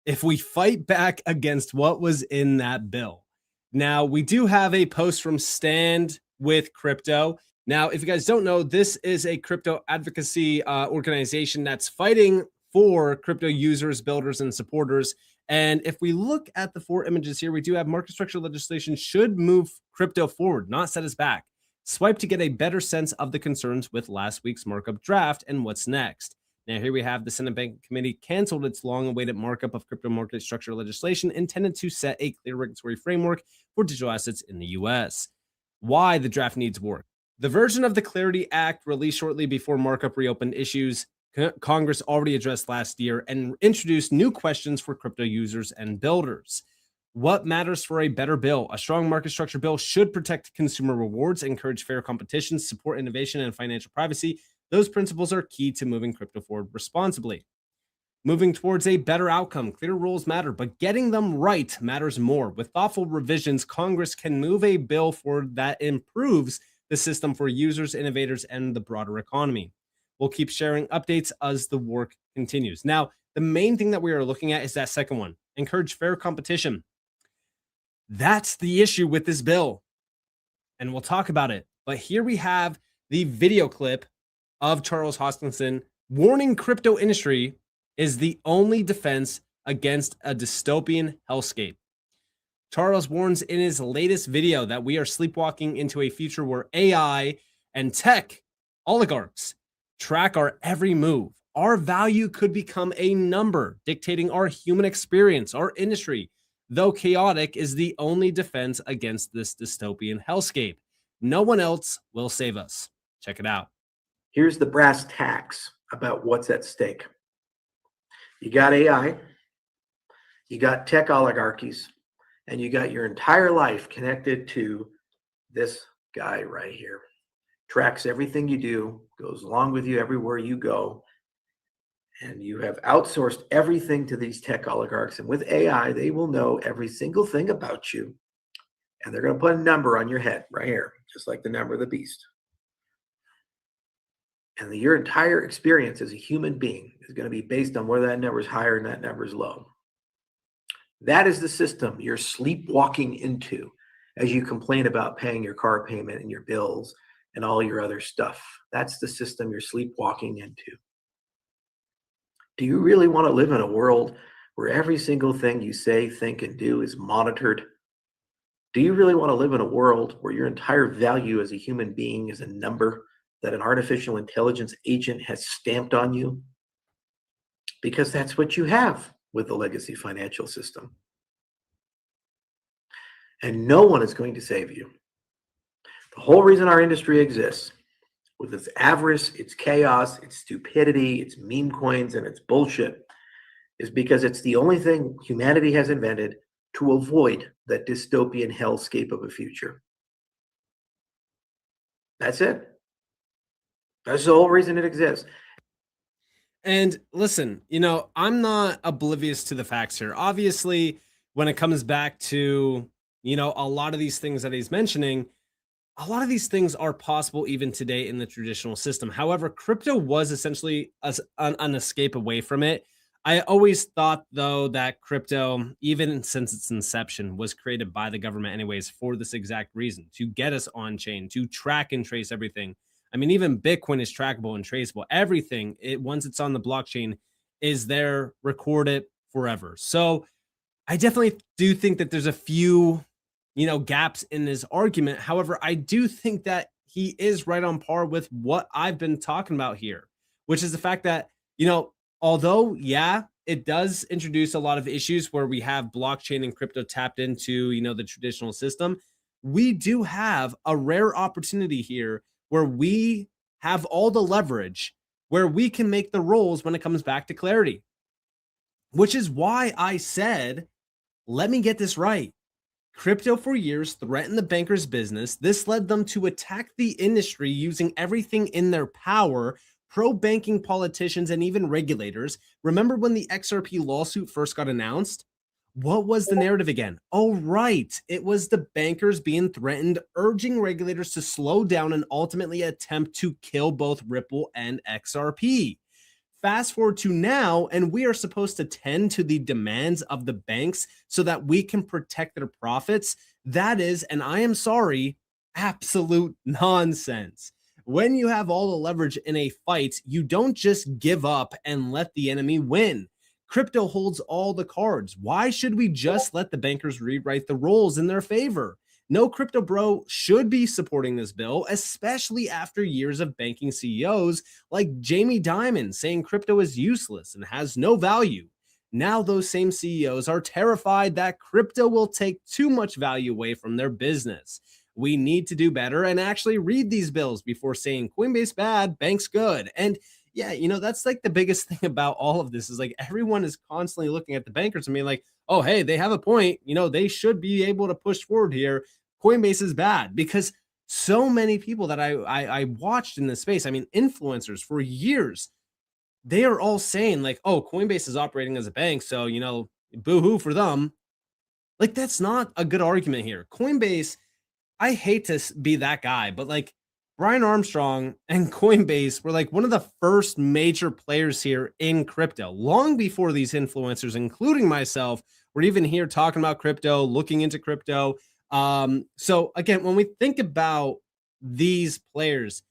if we fight back against what was in that bill. Now, we do have a post from Stand with Crypto. Now, if you guys don't know, this is a crypto advocacy organization that's fighting for crypto users, builders, and supporters. And if we look at the 4 images here, we do have market structure legislation should move crypto forward, not set us back. Swipe to get a better sense of the concerns with last week's markup draft and what's next. Now, here we have the Senate Banking Committee canceled its long-awaited markup of crypto market structure legislation intended to set a clear regulatory framework for digital assets in the U.S. Why the draft needs work. The version of the Clarity Act released shortly before markup reopened issues Congress already addressed last year and introduced new questions for crypto users and builders. What matters for a better bill? A strong market structure bill should protect consumer rewards, encourage fair competition, support innovation and financial privacy. Those principles are key to moving crypto forward responsibly. Moving towards a better outcome, clear rules matter, but getting them right matters more. With thoughtful revisions, Congress can move a bill forward that improves the system for users, innovators, and the broader economy. We'll keep sharing updates as the work continues. Now, the main thing that we are looking at is that second one, encourage fair competition. That's the issue with this bill, and we'll talk about it. But here we have the video clip of Charles Hoskinson warning crypto industry is the only defense against a dystopian hellscape. Charles warns in his latest video that we are sleepwalking into a future where AI and tech oligarchs track our every move. Our value could become a number dictating our human experience. Our industry, though chaotic, is the only defense against this dystopian hellscape. No one else will save us. Check it out. Here's the brass tacks about what's at stake. You got AI, you got tech oligarchies, and you got your entire life connected to this guy right here. Tracks everything you do, goes along with you everywhere you go. And you have outsourced everything to these tech oligarchs. And with AI, they will know every single thing about you. And they're going to put a number on your head right here, just like the number of the beast. And your entire experience as a human being is going to be based on whether that number is higher and that number is low. That is the system you're sleepwalking into as you complain about paying your car payment and your bills and all your other stuff. That's the system you're sleepwalking into. Do you really want to live in a world where every single thing you say, think, and do is monitored? Do you really want to live in a world where your entire value as a human being is a number that an artificial intelligence agent has stamped on you? Because that's what you have with the legacy financial system. And no one is going to save you. The whole reason our industry exists, with its avarice, its chaos, its stupidity, its meme coins, and its bullshit, is because it's the only thing humanity has invented to avoid that dystopian hellscape of a future. That's it. That's the whole reason it exists. And listen, you know, I'm not oblivious to the facts here. Obviously, when it comes back to, you know, a lot of these things that he's mentioning, a lot of these things are possible even today in the traditional system. However, crypto was essentially an escape away from it. I always thought, though, that crypto, even since its inception, was created by the government anyways for this exact reason, to get us on chain, to track and trace everything. I mean, even Bitcoin is trackable and traceable. Everything, once it's on the blockchain, is there, recorded forever. So I definitely do think that there's a few, you know, gaps in his argument. However, I do think that he is right on par with what I've been talking about here, which is the fact that, you know, although, yeah, it does introduce a lot of issues where we have blockchain and crypto tapped into, you know, the traditional system, we do have a rare opportunity here where we have all the leverage, where we can make the rules when it comes back to clarity, which is why I said, let me get this right. Crypto for years threatened the bankers' business. This led them to attack the industry using everything in their power, pro-banking politicians and even regulators. Remember when the XRP lawsuit first got announced? What was the narrative again? Oh, right. It was the bankers being threatened, urging regulators to slow down and ultimately attempt to kill both Ripple and XRP. Fast forward to now, and we are supposed to tend to the demands of the banks so that we can protect their profits. That is, and I am sorry, absolute nonsense. When you have all the leverage in a fight, you don't just give up and let the enemy win. Crypto holds all the cards. Why should we just let the bankers rewrite the rules in their favor? No crypto bro should be supporting this bill, especially after years of banking CEOs like Jamie Dimon saying crypto is useless and has no value. Now those same CEOs are terrified that crypto will take too much value away from their business. We need to do better and actually read these bills before saying Coinbase bad, banks good. And yeah, you know, that's like the biggest thing about all of this is like everyone is constantly looking at the bankers and being like, oh, hey, they have a point. You know, they should be able to push forward here. Coinbase is bad, because so many people that I watched in this space, I mean, influencers for years, they are all saying like, oh, Coinbase is operating as a bank, so, you know, boo-hoo for them. Like, that's not a good argument here. Coinbase, I hate to be that guy, but like Brian Armstrong and Coinbase were like one of the first major players here in crypto, long before these influencers, including myself, were even here talking about crypto, looking into crypto. So again, when we think about these players,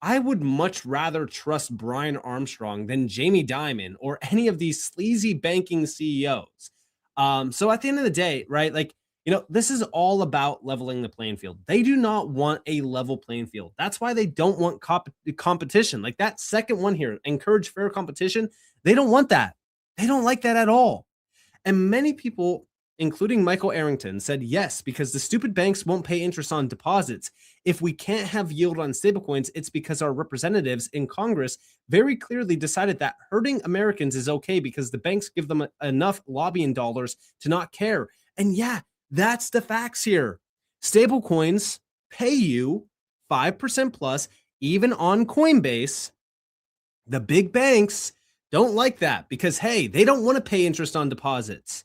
I would much rather trust Brian Armstrong than Jamie Dimon or any of these sleazy banking CEOs. So at the end of the day, right, like, you know, this is all about leveling the playing field. They do not want a level playing field. That's why they don't want competition. Like that second one here, encourage fair competition. They don't want that. They don't like that at all. And many people, including Michael Arrington, said yes, because the stupid banks won't pay interest on deposits. If we can't have yield on stablecoins, it's because our representatives in Congress very clearly decided that hurting Americans is okay because the banks give them enough lobbying dollars to not care. And yeah, that's the facts here. Stablecoins pay you 5% plus, even on Coinbase. The big banks don't like that because, hey, they don't want to pay interest on deposits.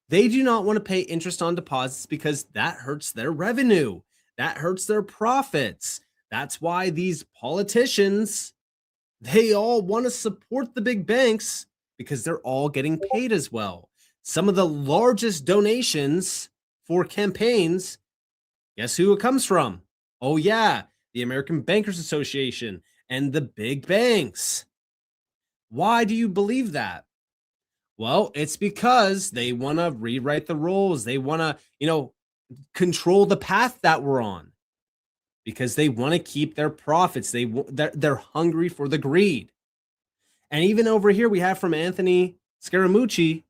They do not want to pay interest on deposits because that hurts their revenue. That hurts their profits. That's why these politicians, they all want to support the big banks because they're all getting paid as well. Some of the largest donations for campaigns, guess who it comes from? Oh yeah, the American Bankers Association and the big banks. Why do you believe that? Well, it's because they want to rewrite the rules. They want to, you know, control the path that we're on. because they want to keep their profits. They're hungry for the greed. And even over here, we have from Anthony Scaramucci,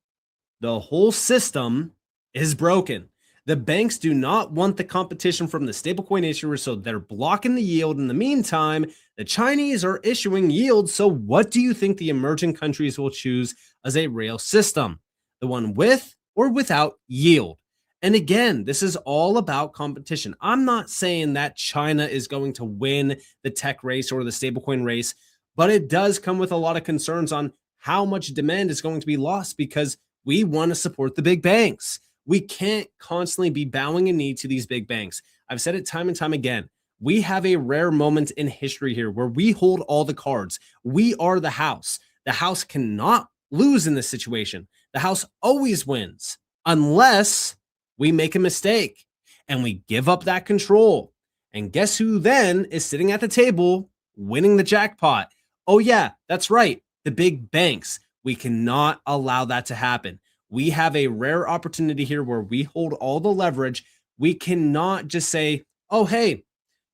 the whole system is broken. The banks do not want the competition from the stablecoin issuers, so they're blocking the yield. In the meantime, the Chinese are issuing yields. So what do you think the emerging countries will choose as a real system? The one with or without yield? And again, this is all about competition. I'm not saying that China is going to win the tech race or the stablecoin race, but it does come with a lot of concerns on how much demand is going to be lost because we want to support the big banks. We can't constantly be bowing a knee to these big banks. I've said it time and time again. We have a rare moment in history here where we hold all the cards. We are the house. The house cannot lose in this situation. The house always wins unless we make a mistake and we give up that control. And guess who then is sitting at the table winning the jackpot? Oh yeah, that's right. The big banks. We cannot allow that to happen. We have a rare opportunity here where we hold all the leverage. We cannot just say, oh, hey,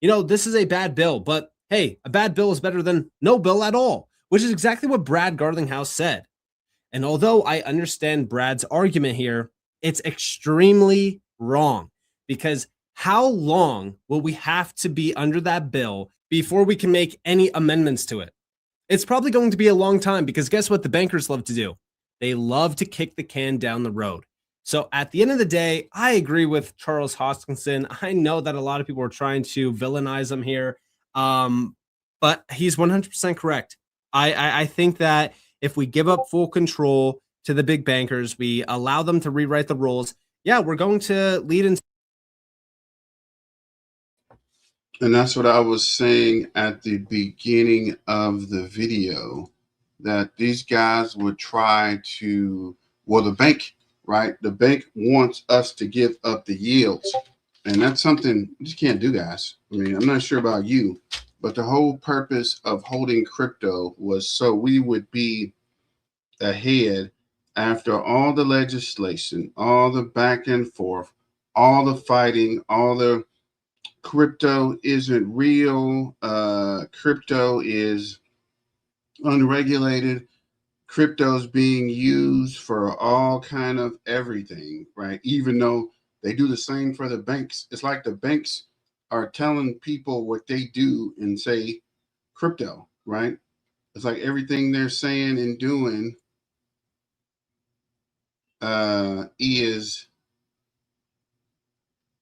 this is a bad bill, but hey, a bad bill is better than no bill at all, which is exactly what Brad Garlinghouse said. And although I understand Brad's argument here, it's extremely wrong because how long will we have to be under that bill before we can make any amendments to it? It's probably going to be a long time because guess what the bankers love to do? They love to kick the can down the road. So at the end of the day, I agree with Charles Hoskinson. I know that a lot of people are trying to villainize him here, but he's 100% correct. I think that if we give up full control to the big bankers, we allow them to rewrite the rules, yeah, we're going to lead into. And that's what I was saying at the beginning of the video, that these guys would try to, the bank, right? The bank wants us to give up the yields. And that's something you just can't do, guys. I mean, I'm not sure about you, but the whole purpose of holding crypto was so we would be ahead after all the legislation, all the back and forth, all the fighting, all the crypto isn't real. Crypto is unregulated. Crypto is being used for all kind of everything, right? Even though they do the same for the banks. It's like the banks are telling people what they do and say crypto, right? It's like everything they're saying and doing is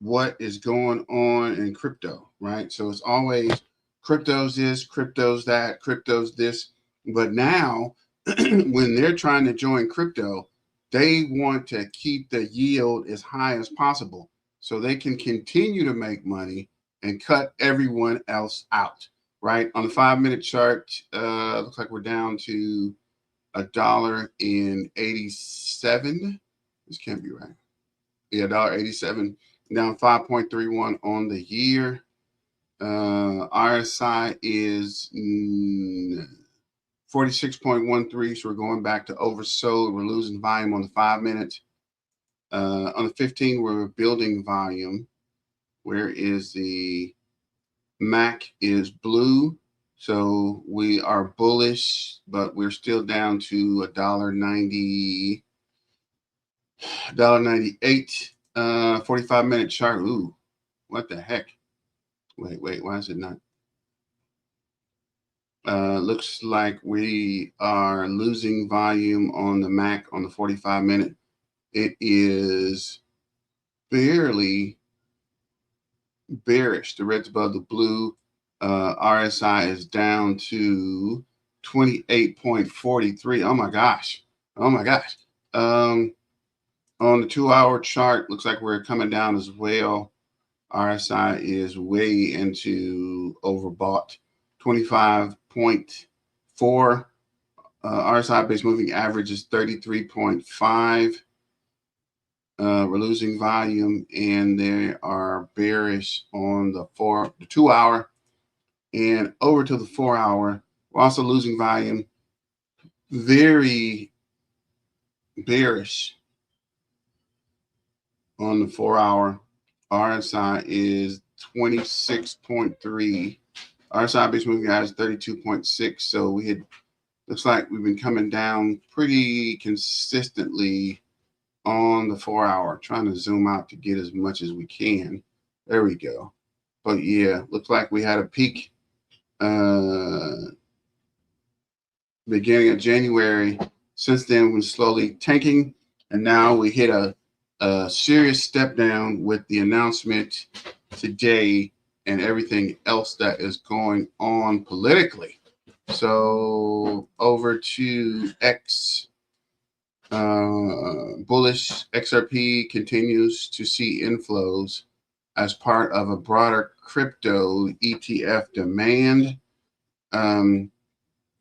what is going on in crypto, right? So it's always crypto's this, crypto's that, crypto's this. But now when they're trying to join crypto, they want to keep the yield as high as possible so they can continue to make money and cut everyone else out, right? On the 5-minute chart, looks like we're down to $1.87. This can't be right. Yeah, $1.87, down 5.31 on the year. RSI is 46.13, so we're going back to oversold. We're losing volume on the 5-minute. On the 15, we're building volume. Where is the MAC is blue, so we are bullish, but we're still down to $1.90, $1.98. 45-minute chart. Ooh, what the heck? Wait, why is it not? Looks like we are losing volume on the MAC on the 45-minute. It is barely bearish. The red's above the blue. RSI is down to 28.43. Oh my gosh. Oh my gosh. On the 2-hour chart, looks like we're coming down as well. RSI is way into overbought. 25.4. RSI base moving average is 33.5. We're losing volume, and they are bearish on the 2-hour, and over to the 4-hour. We're also losing volume. Very bearish on the 4-hour. RSI is 26.3. RSI base moving average 32.6. So we had, looks like we've been coming down pretty consistently on the 4 hour, trying to zoom out to get as much as we can. There we go. But yeah, looks like we had a peak beginning of January. Since then, we're slowly tanking, and now we hit a serious step down with the announcement today and everything else that is going on politically. So over to X, bullish. XRP continues to see inflows as part of a broader crypto ETF demand.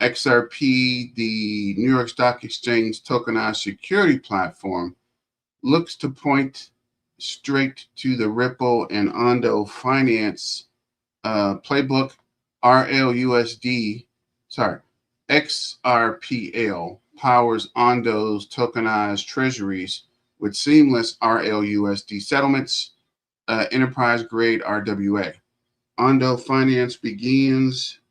XRP, the New York Stock Exchange tokenized security platform, looks to point straight to the Ripple and Ondo Finance playbook. XRPL powers Ondo's tokenized treasuries with seamless RLUSD settlements, enterprise grade RWA. Ondo Finance brings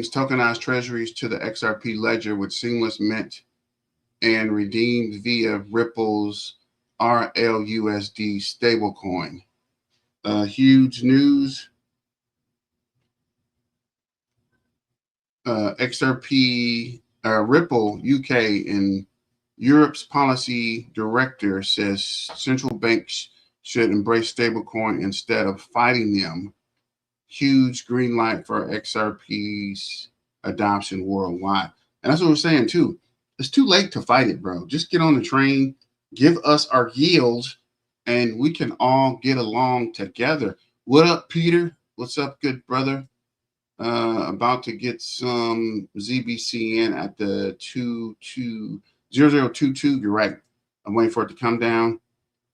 tokenized treasuries to the XRP ledger with seamless mint and redeemed via Ripple's RLUSD stablecoin. Huge news. XRP, Ripple UK and Europe's policy director says central banks should embrace stablecoin instead of fighting them. Huge green light for XRP's adoption worldwide. And that's what we're saying too. It's too late to fight it, bro. Just get on the train, give us our yields, and we can all get along together. What up, Peter? What's up, good brother? About to get some ZBC in at the 0022. You're right. I'm waiting for it to come down.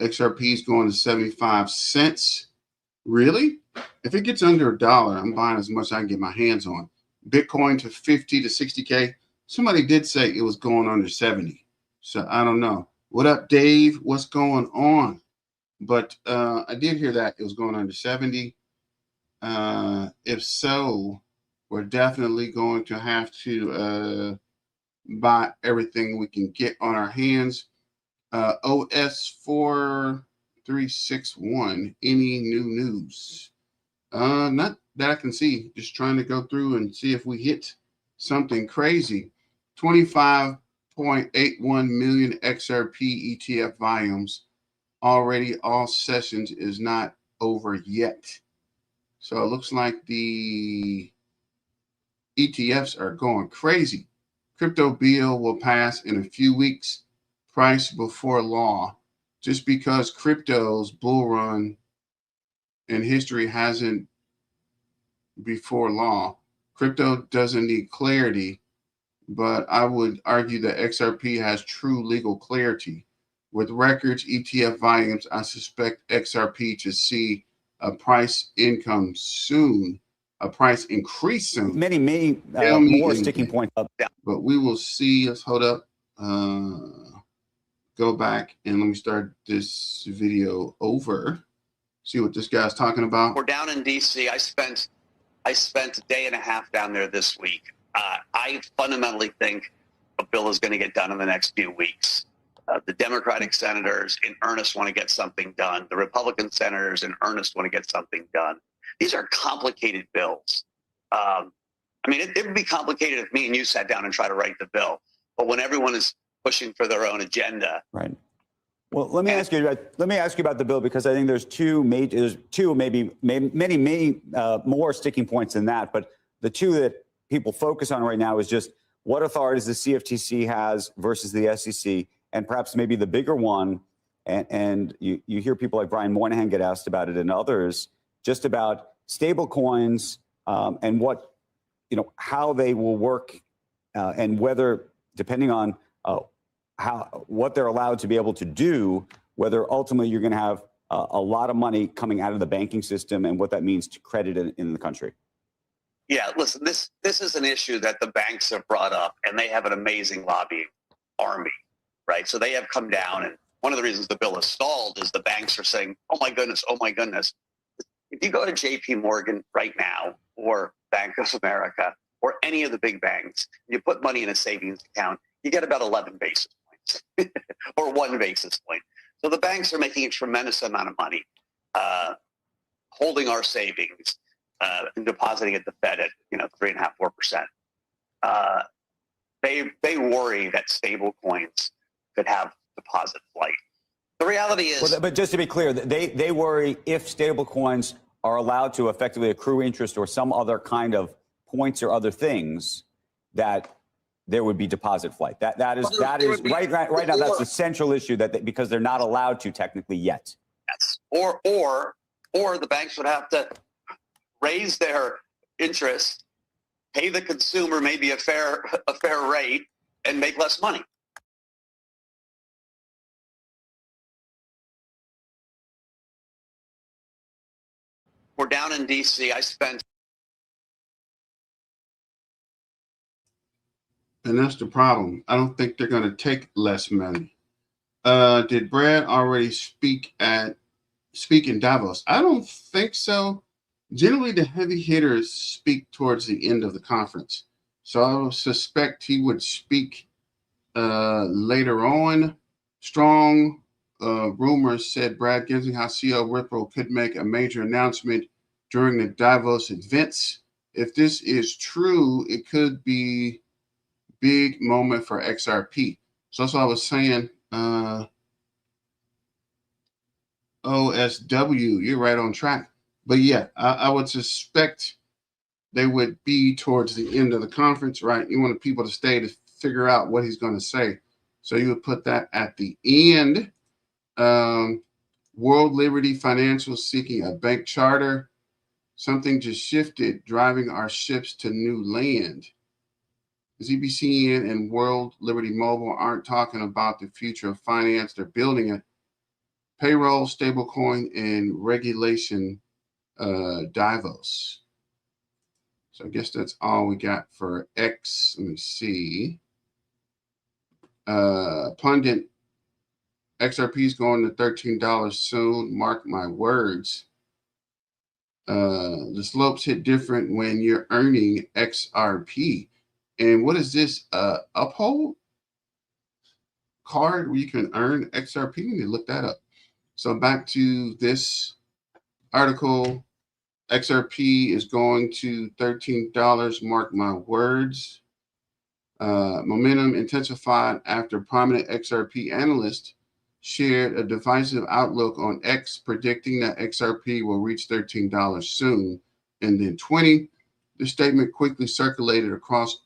XRP is going to 75 cents. Really? If it gets under $1, I'm buying as much as I can get my hands on. Bitcoin to 50 to 60K. Somebody did say it was going under 70. So I don't know. What up, Dave? What's going on? But I did hear that it was going under 70. If so, we're definitely going to have to buy everything we can get on our hands. OS 4361. Any new news? Not that I can see. Just trying to go through and see if we hit something crazy. 25.81 million XRP ETF volumes. Already all sessions is not over yet. So it looks like the ETFs are going crazy. Crypto bill will pass in a few weeks. Price before law. Just because crypto's bull run in history hasn't before law. Crypto doesn't need clarity, but I would argue that XRP has true legal clarity. With records ETF volumes, I suspect XRP to see a price income soon, a price increase soon. Many more sticking points up. But we will see. Let's hold up. Go back and let me start this video over. See what this guy's talking about. We're down in DC. I spent a day and a half down there this week. I fundamentally think a bill is going to get done in the next few weeks. The Democratic senators in earnest want to get something done. The Republican senators in earnest want to get something done. These are complicated bills. I mean, it would be complicated if me and you sat down and tried to write the bill. But when everyone is pushing for their own agenda. Right. Well, let me ask you about the bill, because I think there's many more sticking points than that. But the two that people focus on right now is just what authorities the CFTC has versus the SEC, and perhaps maybe the bigger one. And you hear people like Brian Moynihan get asked about it, and others, just about stable coins and what, how they will work and whether, depending on what they're allowed to be able to do, whether ultimately you're going to have a lot of money coming out of the banking system and what that means to credit in the country. Yeah, listen, this is an issue that the banks have brought up, and they have an amazing lobbying army, right? So they have come down and one of the reasons the bill is stalled is the banks are saying, oh my goodness, oh my goodness. If you go to JP Morgan right now, or Bank of America, or any of the big banks, you put money in a savings account, you get about 11 basis points or 1 basis point. So the banks are making a tremendous amount of money holding our savings and depositing at the Fed at 3.5%, 4%. They worry that stable coins could have deposit flight. The reality is, well, but just to be clear, they worry if stable coins are allowed to effectively accrue interest or some other kind of points or other things, that there would be deposit flight. That is right now. That's the central issue, because they're not allowed to technically yet. Yes. Or the banks would have to raise their interest, pay the consumer maybe a fair rate, and make less money. We're down in DC. And that's the problem. I don't think they're going to take less money. Did Brad already speak in Davos? I don't think so. Generally, the heavy hitters speak towards the end of the conference. So I would suspect he would speak later on. Strong rumors said Brad Gensinghouse, CEO of Ripple, could make a major announcement during the Davos events. If this is true, it could be big moment for XRP. So that's what I was saying. OSW, you're right on track. But yeah, I would suspect they would be towards the end of the conference, right? You want people to stay to figure out what he's going to say. So you would put that at the end. World Liberty Financial seeking a bank charter. Something just shifted, driving our ships to new land. ZBCN and World Liberty Mobile aren't talking about the future of finance. They're building a payroll, stablecoin, and regulation Davos. So I guess that's all we got for X. Let me see. Pundit, XRP is going to $13 soon. Mark my words. The slopes hit different when you're earning XRP. And what is this? Uphold card where you can earn XRP? You need to look that up. So back to this article. XRP is going to $13. Mark my words. Momentum intensified after prominent XRP analyst shared a divisive outlook on X, predicting that XRP will reach $13 soon and then 20. The statement quickly circulated across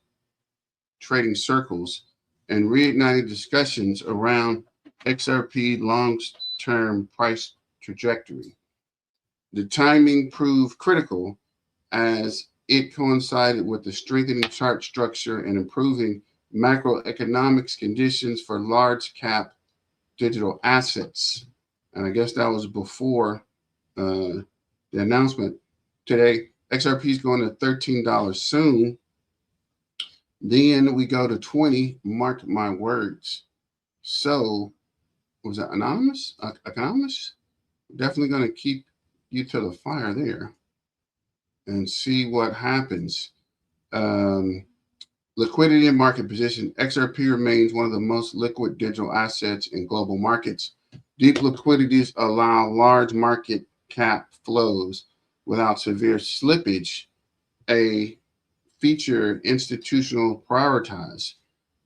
trading circles and reignited discussions around XRP long-term price trajectory. The timing proved critical as it coincided with the strengthening chart structure and improving macroeconomics conditions for large cap digital assets. And I guess that was before the announcement today. XRP is going to $13 soon. Then we go to 20, mark my words. So was that anonymous? Anonymous? Definitely going to keep you to the fire there and see what happens. Liquidity and market position. XRP remains one of the most liquid digital assets in global markets. Deep liquidities allow large market cap flows without severe slippage, a feature institutional prioritize.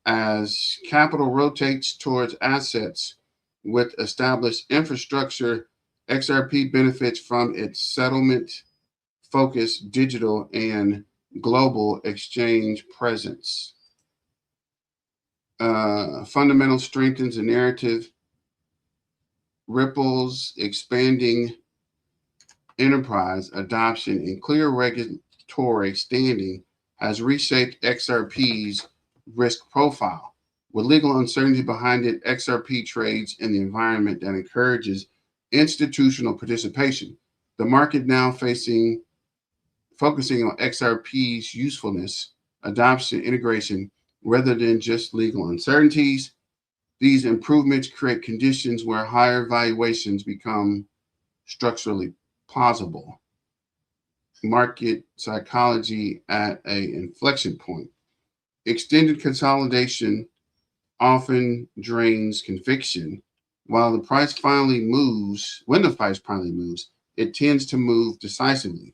As capital rotates towards assets with established infrastructure, XRP benefits from its settlement-focused digital and global exchange presence. Fundamental strengthens the narrative. Ripple's expanding enterprise adoption and clear regulatory standing has reshaped XRP's risk profile. With legal uncertainty behind it, XRP trades in the environment that encourages institutional participation. The market now focusing on XRP's usefulness, adoption, integration, rather than just legal uncertainties. These improvements create conditions where higher valuations become structurally plausible. Market psychology at an inflection point. Extended consolidation often drains conviction, while the price finally moves. When the price finally moves, it tends to move decisively.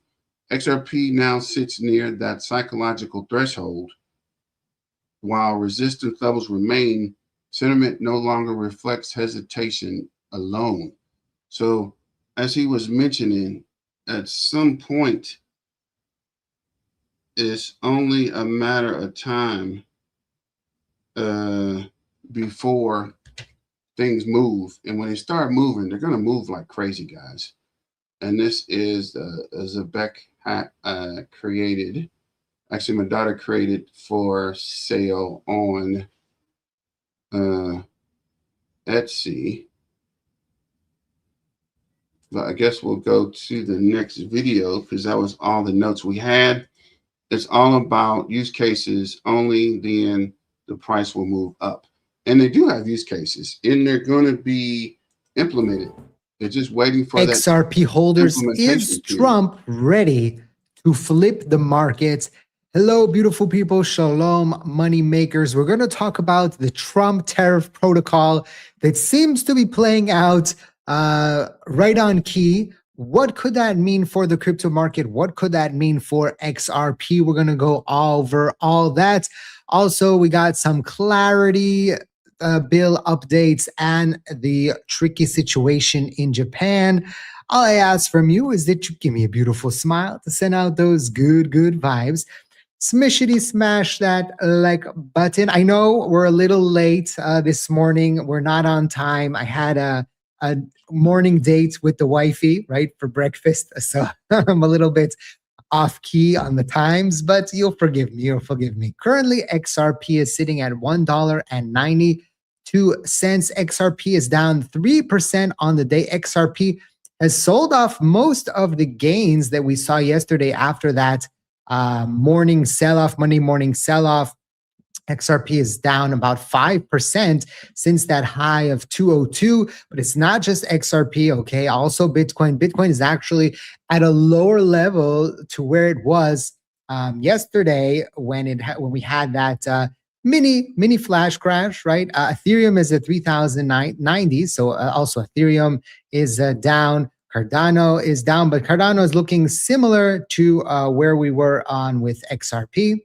XRP now sits near that psychological threshold. While resistance levels remain, sentiment no longer reflects hesitation alone. So, as he was mentioning, at some point, it's only a matter of time before things move. And when they start moving, they're going to move like crazy, guys. And this is Zebek created. Actually, my daughter created for sale on Etsy. But I guess we'll go to the next video because that was all the notes we had. It's all about use cases only, then the price will move up. And they do have use cases, and they're going to be implemented. They're just waiting for XRP holders, is Trump ready to flip the markets? Hello, beautiful people. Shalom, money makers. We're going to talk about the Trump tariff protocol that seems to be playing out right on key. What could that mean for the crypto market? What could that mean for XRP? We're going to go over all that. Also, we got some clarity bill updates and the tricky situation in Japan. All I ask from you is that you give me a beautiful smile to send out those good vibes. Smishity smash that like button. I know we're a little late this morning. We're not on time. I had a morning date with the wifey, right, for breakfast. So I'm a little bit off key on the times, but you'll forgive me. You'll forgive me. Currently, XRP is sitting at $1.92. XRP is down 3% on the day. XRP has sold off most of the gains that we saw yesterday after that morning sell-off, Monday morning sell-off. XRP is down about 5% since that high of 202, but it's not just XRP, okay? Also Bitcoin. Bitcoin is actually at a lower level to where it was yesterday when we had that mini flash crash, right? Ethereum is at 3,090, so also Ethereum is down. Cardano is down, but Cardano is looking similar to where we were on with XRP.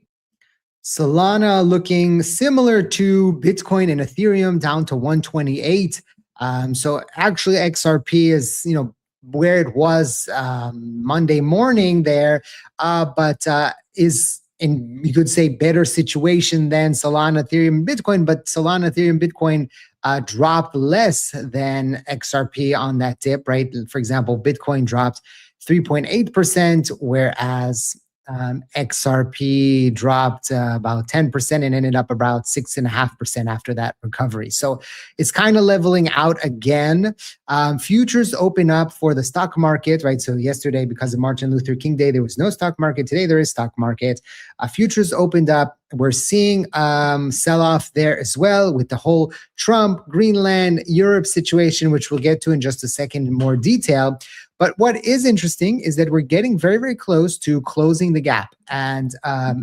Solana looking similar to Bitcoin and Ethereum, down to 128. So actually XRP is, where it was Monday morning there, but is in, you could say, better situation than Solana, Ethereum, Bitcoin. But Solana, Ethereum, Bitcoin dropped less than XRP on that dip, right? For example, Bitcoin dropped 3.8%, whereas XRP dropped about 10% and ended up about 6.5% after that recovery. So it's kind of leveling out again. Futures open up for the stock market, right? So yesterday, because of Martin Luther King Day, there was no stock market. Today, there is stock market. Futures opened up. We're seeing sell-off there as well with the whole Trump, Greenland, Europe situation, which we'll get to in just a second in more detail. But what is interesting is that we're getting very close to closing the gap. And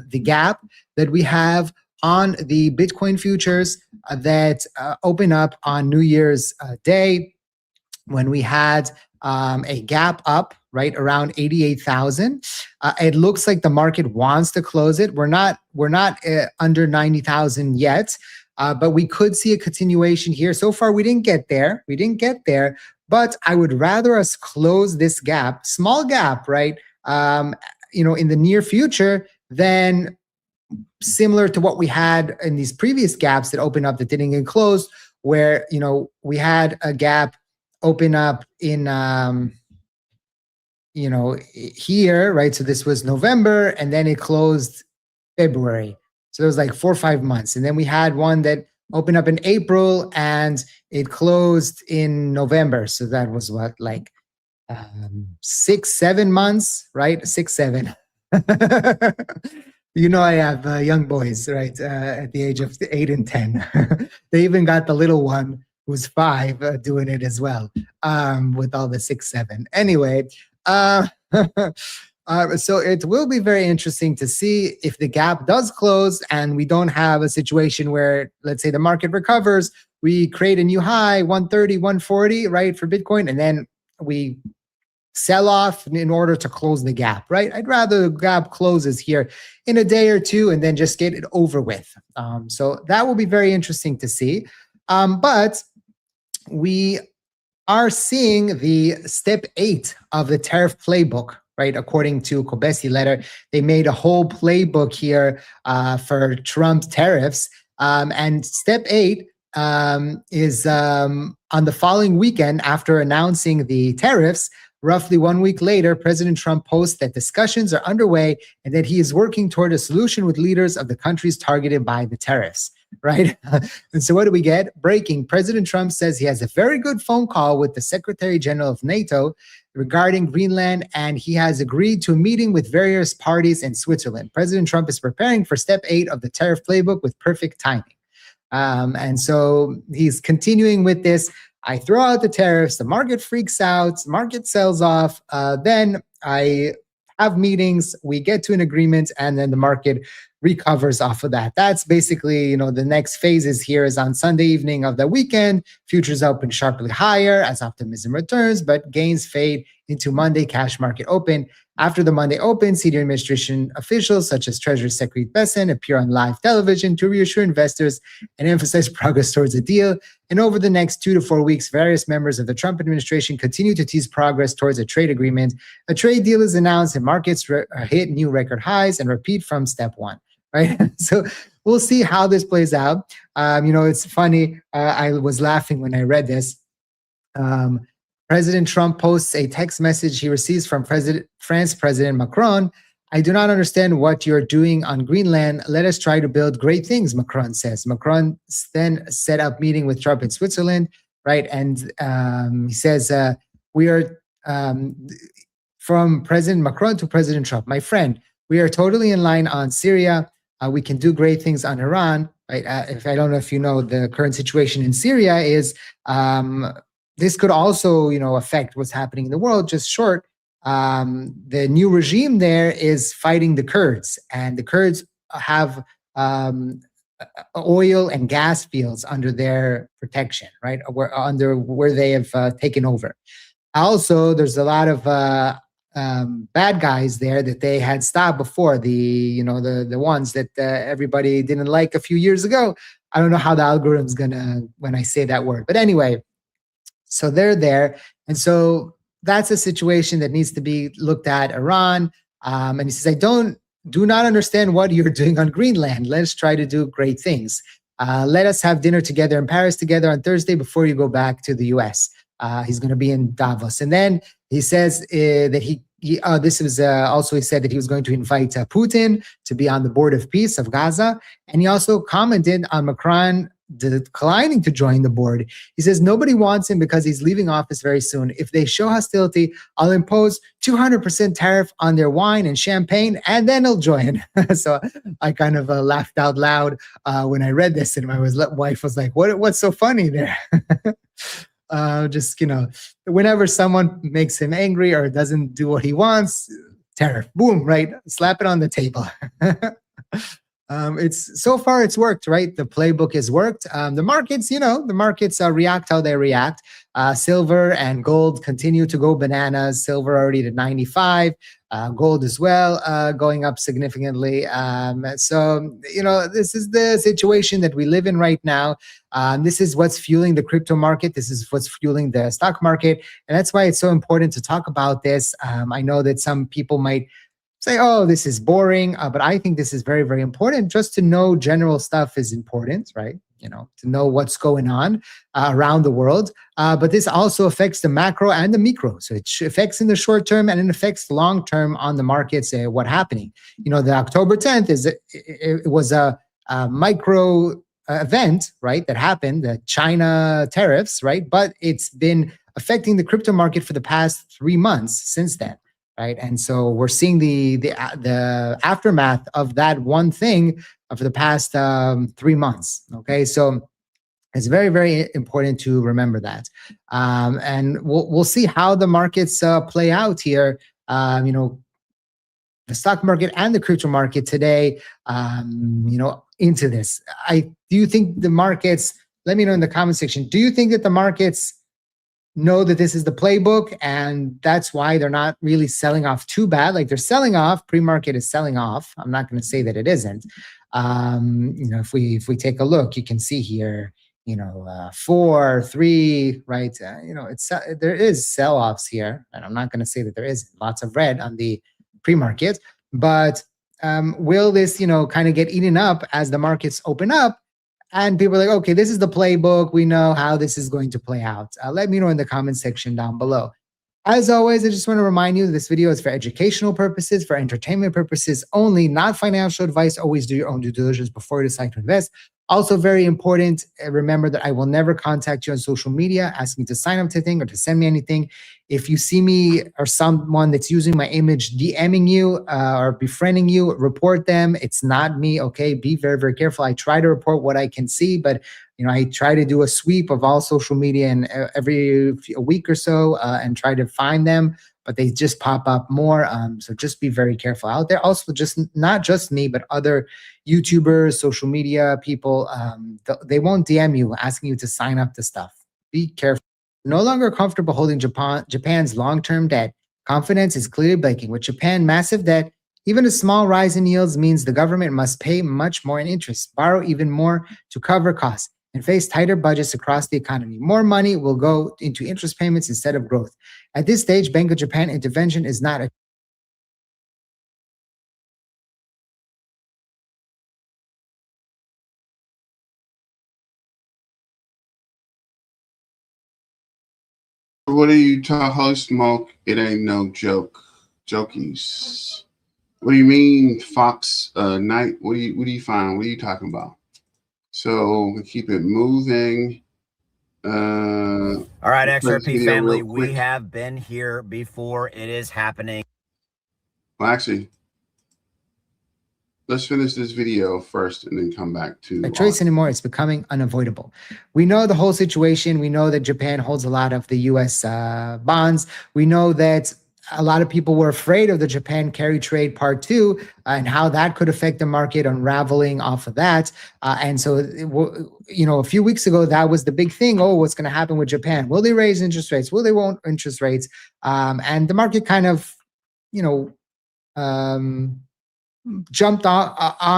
the gap that we have on the Bitcoin futures that open up on New Year's Day, when we had a gap up, right, around 88,000. It looks like the market wants to close it. We're not under 90,000 yet, but we could see a continuation here. So far, we didn't get there. But I would rather us close this gap, small gap, right? In the near future, than similar to what we had in these previous gaps that opened up that didn't get closed, where we had a gap open up in here, right? So this was November, and then it closed February. So it was like 4 or 5 months, and then we had one that opened up in April and it closed in November. So that was what, like 6-7 months, right? 6-7. You know, I have young boys, right, at the age of 8 and 10. They even got the little one who's 5 doing it as well, with all the 6, 7. Anyway, so it will be very interesting to see if the gap does close and we don't have a situation where, let's say, the market recovers, we create a new high, 130, 140, right, for Bitcoin, and then we sell off in order to close the gap, right? I'd rather the gap closes here in a day or two and then just get it over with. So that will be very interesting to see. But we are seeing the step 8 of the tariff playbook, right? According to Kobesi letter, they made a whole playbook here for Trump tariffs. And step 8 is on the following weekend after announcing the tariffs. Roughly 1 week later, President Trump posts that discussions are underway and that he is working toward a solution with leaders of the countries targeted by the tariffs, right? And so what do we get? Breaking. President Trump says he has a very good phone call with the Secretary General of NATO regarding Greenland, and he has agreed to a meeting with various parties in Switzerland. President Trump is preparing for step 8 of the tariff playbook with perfect timing. And so he's continuing with this. I throw out the tariffs, the market freaks out, the market sells off, then I have meetings, we get to an agreement, and then the market recovers off of that. That's basically, you know, the next phases here is on Sunday evening of the weekend, futures open sharply higher as optimism returns, but gains fade into Monday cash market open. After the Monday open, senior administration officials such as Treasury Secretary Bessent appear on live television to reassure investors and emphasize progress towards a deal. And over the next 2 to 4 weeks, various members of the Trump administration continue to tease progress towards a trade agreement. A trade deal is announced and markets hit new record highs and repeat from step 1, right? So we'll see how this plays out. You know, it's funny. I was laughing when I read this. President Trump posts a text message he receives from France President Macron. I do not understand what you're doing on Greenland. Let us try to build great things, Macron says. Macron then set up meeting with Trump in Switzerland, right? And he says, we are, from President Macron to President Trump, my friend, we are totally in line on Syria. We can do great things on Iran, right? If I don't know if you know, the current situation in Syria is, this could also, you know, affect what's happening in the world. Just short, the new regime there is fighting the Kurds, and the Kurds have oil and gas fields under their protection, right? Where they have taken over. Also, there's a lot of bad guys there that they had stopped before. The ones that everybody didn't like a few years ago. I don't know how the algorithm's gonna when I say that word, but anyway. So they're there. And so that's a situation that needs to be looked at. Iran. And he says, do not understand what you're doing on Greenland. Let's try to do great things. Let us have dinner together in Paris together on Thursday before you go back to the US. He's going to be in Davos. And then he says that he said that he was going to invite Putin to be on the board of peace of Gaza. And he also commented on Macron declining to join the board. He says nobody wants him because he's leaving office very soon. If they show hostility, I'll impose 200% tariff on their wine and champagne, and then he'll join. So I kind of laughed out loud when I read this, and my wife was like, "What's so funny there?" Just, you know, whenever someone makes him angry or doesn't do what he wants, tariff, boom, right? Slap it on the table. It's so far it's worked, right? The playbook has worked. The markets react how they react. Silver and gold continue to go bananas. Silver already to 95. Gold as well, going up significantly. So, you know, this is the situation that we live in right now. This is what's fueling the crypto market. This is what's fueling the stock market. And that's why it's so important to talk about this. I know that some people might say, oh, this is boring, but I think this is very, very important. Just to know general stuff is important, right? You know, to know what's going on around the world. But this also affects the macro and the micro. So it affects in the short term and it affects long term on the markets, what's happening. You know, the October 10th it was a micro event, right, that happened, the China tariffs, right? But it's been affecting the crypto market for the past 3 months since then. right? And so we're seeing the aftermath of that one thing for the past 3 months. Okay, so it's very, very important to remember that, and we'll see how the markets play out here. The stock market and the crypto market today, into this. Do you think the markets? Let me know in the comment section. Do you think that the markets know that this is the playbook and that's why they're not really selling off too bad? Like they're selling off, pre-market is selling off. I'm not going to say that it isn't. If we take a look, you can see here, 4, 3, right? There is sell-offs here, and I'm not going to say that there isn't. Lots of red on the pre-market, but will this, kind of get eaten up as the markets open up? And people are like, okay, this is the playbook. We know how this is going to play out. Let me know in the comment section down below. As always, I just want to remind you that this video is for educational purposes, for entertainment purposes only, not financial advice. Always do your own due diligence before you decide to invest. Also very important, remember that I will never contact you on social media asking you to sign up to anything or to send me anything. If you see me or someone that's using my image DMing you or befriending you, report them. It's not me, okay? Be very, very careful. I try to report what I can see, but I try to do a sweep of all social media and every week or so and try to find them, but they just pop up more. So just be very careful out there. Also, just not just me, but other YouTubers, social media people, they won't DM you asking you to sign up to stuff. Be careful. No longer comfortable holding Japan's long-term debt. Confidence is clearly breaking. With Japan massive debt, even a small rise in yields means the government must pay much more in interest, borrow even more to cover costs, and face tighter budgets across the economy. More money will go into interest payments instead of growth. At this stage, Bank of Japan intervention is not a What are you talking? Holy smoke! It ain't no joke. Jokies. What do you mean, Fox Night? What do you find? What are you talking about? So we keep it moving. All right, XRP family, we have been here before. It is happening. Well, actually, let's finish this video first and then come back to a choice anymore. It's becoming unavoidable. We know the whole situation. We know that Japan holds a lot of the U.S. bonds. We know that a lot of people were afraid of the Japan carry trade part 2 and how that could affect the market, unraveling off of that. And so, a few weeks ago, that was the big thing. Oh, what's going to happen with Japan? Will they raise interest rates? Will they won't interest rates? And the market kind of, jumped off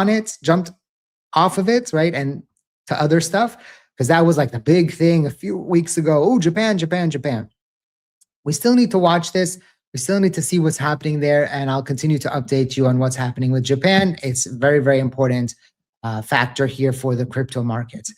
of it, right? And to other stuff, because that was like the big thing a few weeks ago. Oh, Japan. We still need to watch this. We still need to see what's happening there, and I'll continue to update you on what's happening with Japan. It's a very, very important factor here for the crypto markets.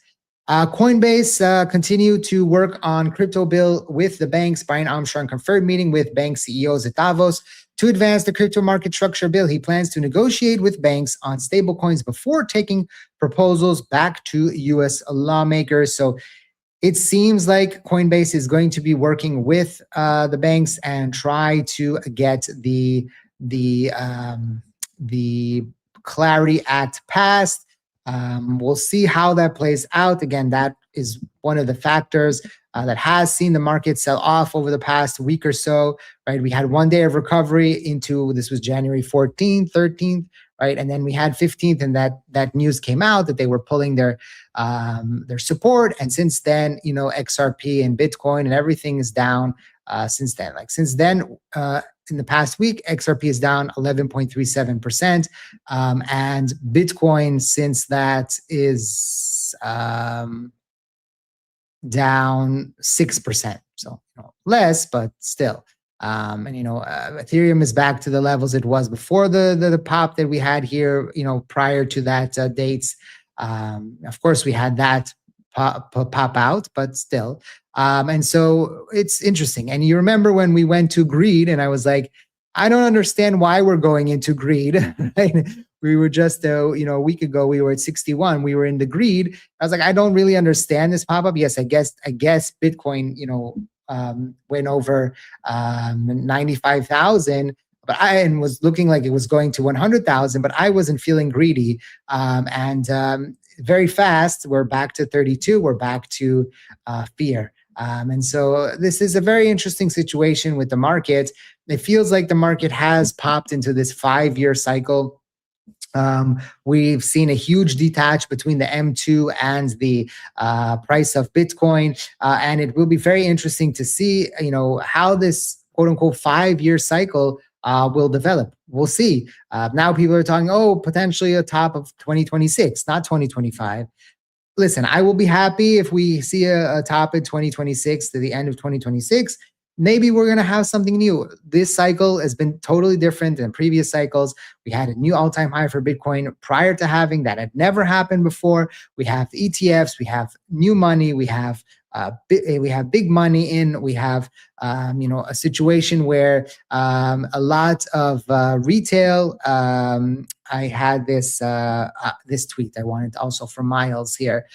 Coinbase continued to work on crypto bill with the banks. Brian Armstrong conferred meeting with bank CEOs at Davos to advance the crypto market structure bill. He plans to negotiate with banks on stablecoins before taking proposals back to U.S. lawmakers. So it seems like Coinbase is going to be working with the banks and try to get the Clarity Act passed. We'll see how that plays out. Again, that is one of the factors that has seen the market sell off over the past week or so, right? We had 1 day of recovery into, this was January 14th, 13th, right? And then we had 15th, and that news came out that they were pulling their support. And since then, XRP and Bitcoin and everything is down since then. In the past week, XRP is down 11.37%. And Bitcoin since that is down 6%. So less, but still. Ethereum is back to the levels it was before the pop that we had here, prior to that dates. Of course, we had that pop out, but still. And so it's interesting. And you remember when we went to greed, and I was like, I don't understand why we're going into greed. Right? We were just, a week ago, we were at 61. We were in the greed. I was like, I don't really understand this pop up. Yes, I guess Bitcoin, went over 95,000. and was looking like it was going to 100,000, but I wasn't feeling greedy. Very fast, we're back to 32. We're back to fear. And so this is a very interesting situation with the market. It feels like the market has popped into this 5-year cycle. We've seen a huge detach between the M2 and the price of Bitcoin. And it will be very interesting to see, how this quote unquote 5-year cycle will develop. We'll see. Now people are talking, potentially a top of 2026, not 2025. Listen, I will be happy if we see a top in 2026 to the end of 2026. Maybe we're going to have something new. This cycle has been totally different than previous cycles. We had a new all-time high for Bitcoin prior to having that. Had never happened before. We have ETFs. We have new money. We have big money in. We have a situation where a lot of retail. I had this tweet I wanted also from Miles here.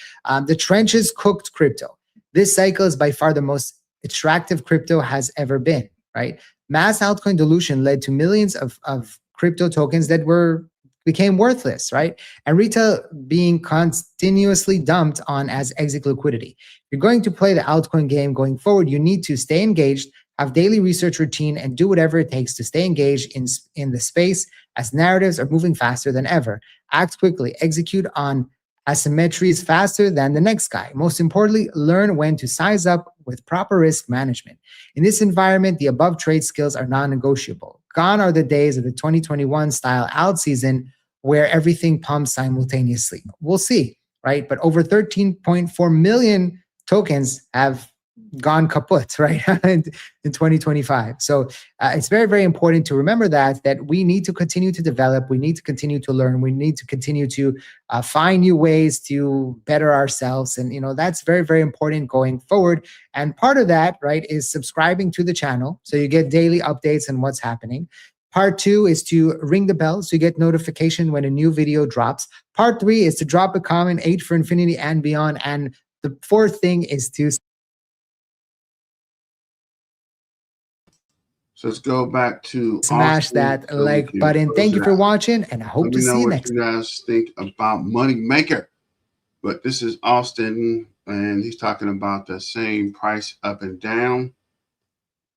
The trenches cooked crypto. This cycle is by far the most attractive crypto has ever been, right? Mass altcoin dilution led to millions of crypto tokens that became worthless, right? And retail being continuously dumped on as exit liquidity. If you're going to play the altcoin game going forward, you need to stay engaged, have daily research routine, and do whatever it takes to stay engaged in the space as narratives are moving faster than ever. Act quickly, execute on asymmetries faster than the next guy. Most importantly, learn when to size up with proper risk management. In this environment, the above trade skills are non-negotiable. Gone are the days of the 2021 style alt season where everything pumps simultaneously. We'll see, right? But over 13.4 million tokens have gone kaput, right, in 2025. So it's very, very important to remember that we need to continue to develop. We need to continue to learn. We need to continue to find new ways to better ourselves. And, that's very, very important going forward. And part of that, right, is subscribing to the channel so you get daily updates on what's happening. Part 2 is to ring the bell so you get notification when a new video drops. Part 3 is to drop a comment, 8 for infinity and beyond. And the 4th thing is to So let's go back to smash that like button. Thank you for watching, and I hope to see you next time. Let me know what you guys think about Money Maker. But this is Austin, and he's talking about the same price up and down.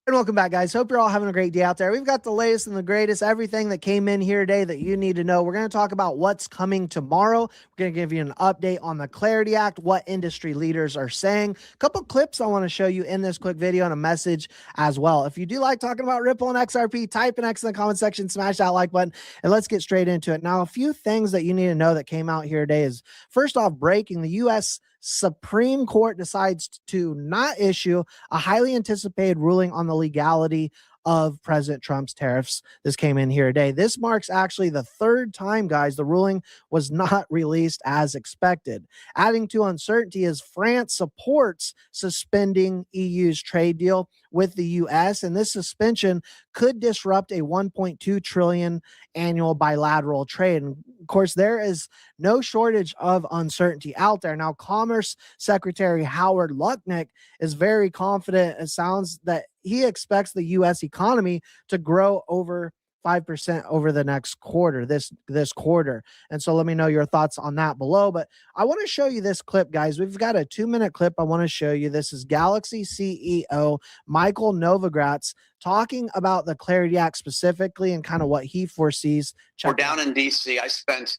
And welcome back, guys. Hope you're all having a great day out there. We've got the latest and the greatest, everything that came in here today that you need to know. We're going to talk about what's coming tomorrow. We're going to give you an update on the Clarity Act, what industry leaders are saying. A couple clips I want to show you in this quick video and a message as well. If you do like talking about Ripple and XRP, type an X in the comment section, smash that like button, and let's get straight into it. Now, a few things that you need to know that came out here today is, first off, breaking. The U.S. Supreme Court decides to not issue a highly anticipated ruling on the legality of President Trump's tariffs. This came in here today. This marks actually the 3rd time, guys, the ruling was not released as expected. Adding to uncertainty is France supports suspending EU's trade deal with the U.S., and this suspension could disrupt a 1.2 trillion annual bilateral trade. And of course, there is no shortage of uncertainty out there. Now, Commerce Secretary Howard Lutnick is very confident. It sounds that he expects the U.S. economy to grow over 5% over the next quarter, this quarter. And so let me know your thoughts on that below. But I want to show you this clip, guys. We've got a 2-minute clip I want to show you. This is Galaxy CEO Michael Novogratz talking about the Clarity Act specifically and kind of what he foresees. We're down in DC. I spent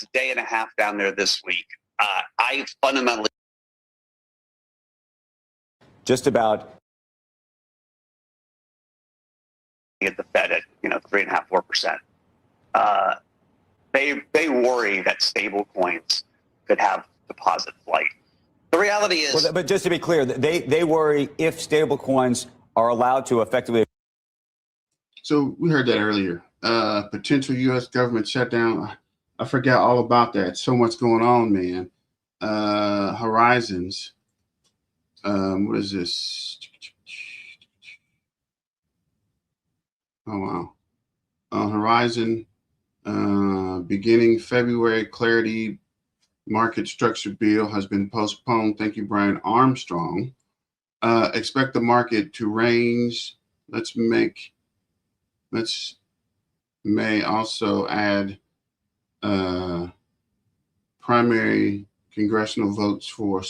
a day and a half down there this week. I fundamentally just about at the Fed at 3.5%, 4%. They worry that stable coins could have deposit flight. The reality is, well, but just to be clear, they worry if stable coins are allowed to effectively. So we heard that earlier. Potential U.S. government shutdown. I forgot all about that. So much going on, man. Horizons. What is this? Oh, wow. Horizon, beginning February, Clarity Market Structure Bill has been postponed. Thank you, Brian Armstrong. Expect the market to range. Let's make may also add primary congressional votes for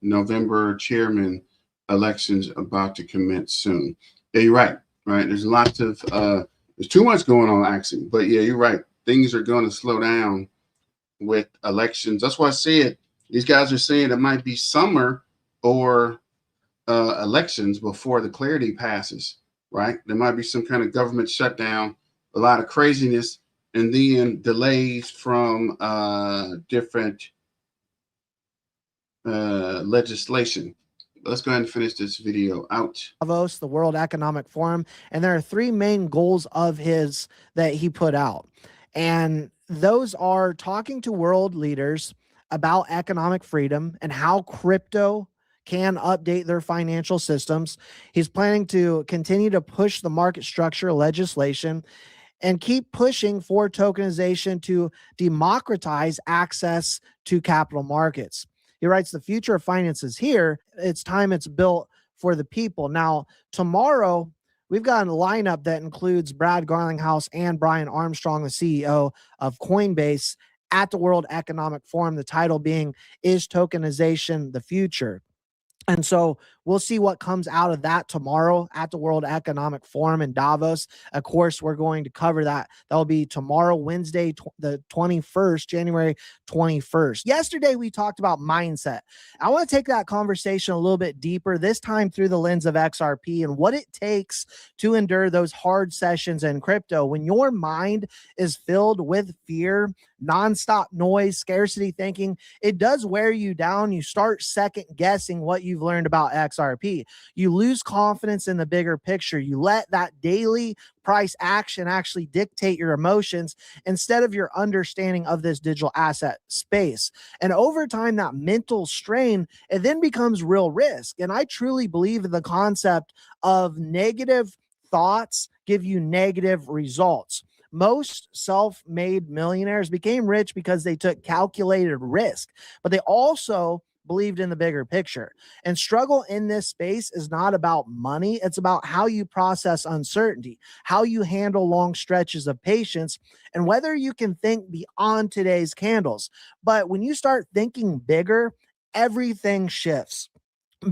November chairman elections about to commence soon. Yeah, you're right. Right. There's lots of there's too much going on actually. But yeah, you're right. Things are going to slow down with elections. That's why I said these guys are saying it might be summer or elections before the clarity passes. Right. There might be some kind of government shutdown, a lot of craziness, and then delays from different legislation. Let's go ahead and finish this video out. Davos, the World Economic Forum, and there are three main goals of his that he put out. And those are talking to world leaders about economic freedom and how crypto can update their financial systems. He's planning to continue to push the market structure legislation and keep pushing for tokenization to democratize access to capital markets. He writes, the future of finance is here. It's time it's built for the people. Now, tomorrow, we've got a lineup that includes Brad Garlinghouse and Brian Armstrong, the CEO of Coinbase, at the World Economic Forum, the title being, Is Tokenization the Future? And so we'll see what comes out of that tomorrow at the World Economic Forum in Davos. Of course, we're going to cover that. That will be tomorrow, Wednesday, the 21st, January 21st. Yesterday, we talked about mindset. I want to take that conversation a little bit deeper, this time through the lens of XRP and what it takes to endure those hard sessions in crypto. When your mind is filled with fear, nonstop noise, scarcity thinking, it does wear you down. You start second guessing what you've learned about XRP. You lose confidence in the bigger picture. You let that daily price action actually dictate your emotions instead of your understanding of this digital asset space. And over time, that mental strain, it then becomes real risk. And I truly believe in the concept of negative thoughts give you negative results. Most self-made millionaires became rich because they took calculated risk, but they also believed in the bigger picture. And struggle in this space is not about money. It's about how you process uncertainty, how you handle long stretches of patience, and whether you can think beyond today's candles. But when you start thinking bigger, everything shifts.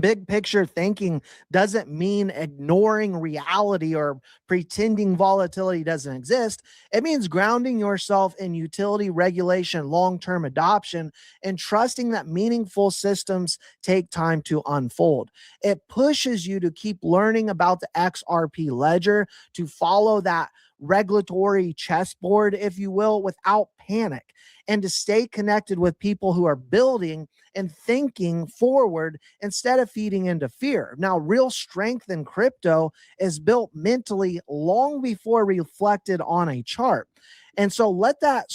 Big picture thinking doesn't mean ignoring reality or pretending volatility doesn't exist. It means grounding yourself in utility regulation, long-term adoption, and trusting that meaningful systems take time to unfold. It pushes you to keep learning about the XRP ledger, to follow that regulatory chessboard, if you will, without panic, and to stay connected with people who are building and thinking forward instead of feeding into fear. Now, real strength in crypto is built mentally long before reflected on a chart. And so let that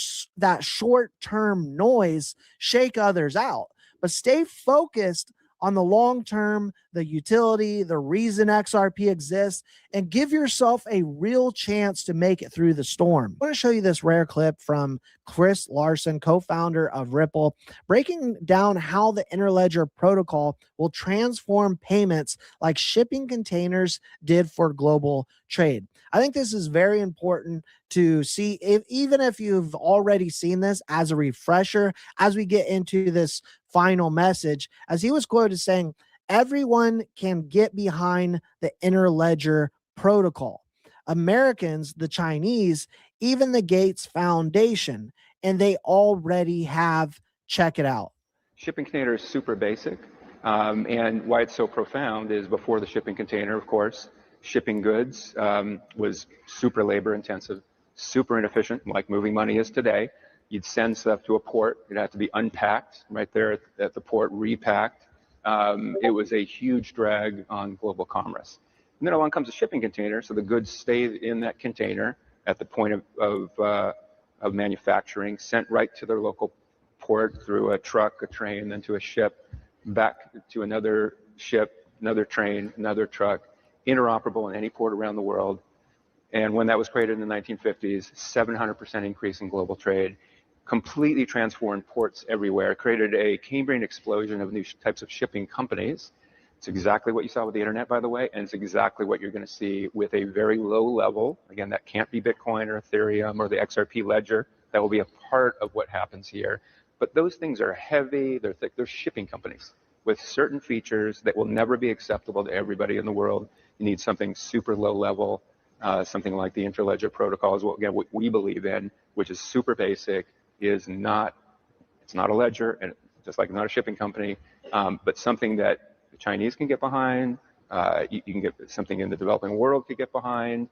short-term noise shake others out, but stay focused on the long term, the utility, the reason XRP exists, and give yourself a real chance to make it through the storm. I want to show you this rare clip from Chris Larson, co-founder of Ripple, breaking down how the Interledger protocol will transform payments like shipping containers did for global trade. I think this is very important to see, even if you've already seen this, as a refresher as we get into this final message, as he was quoted saying, everyone can get behind the Interledger protocol. Americans, the Chinese, even the Gates Foundation, and they already have, check it out. Shipping container is super basic, and why it's so profound is before the shipping container, of course, shipping goods was super labor intensive, super inefficient, like moving money is today. You'd send stuff to a port, it'd have to be unpacked right there at the port, repacked. It was a huge drag on global commerce. And then along comes a shipping container, so the goods stay in that container at the point of manufacturing, sent right to their local port through a truck, a train, then to a ship, back to another ship, another train, another truck, interoperable in any port around the world. And when that was created in the 1950s, 700% increase in global trade, completely transformed ports everywhere, created a Cambrian explosion of new types of shipping companies It's exactly what you saw with the internet, by the way, and it's exactly what you're going to see with a very low level. Again, that can't be Bitcoin or Ethereum or the XRP ledger. That will be a part of what happens here. But those things are heavy, they're thick, they're shipping companies with certain features that will never be acceptable to everybody in the world. You need something super low level, something like the Interledger protocol is what we believe in, which is super basic, it's not a ledger, and just like not a shipping company, but something that the Chinese can get behind, you can get something in the developing world could get behind,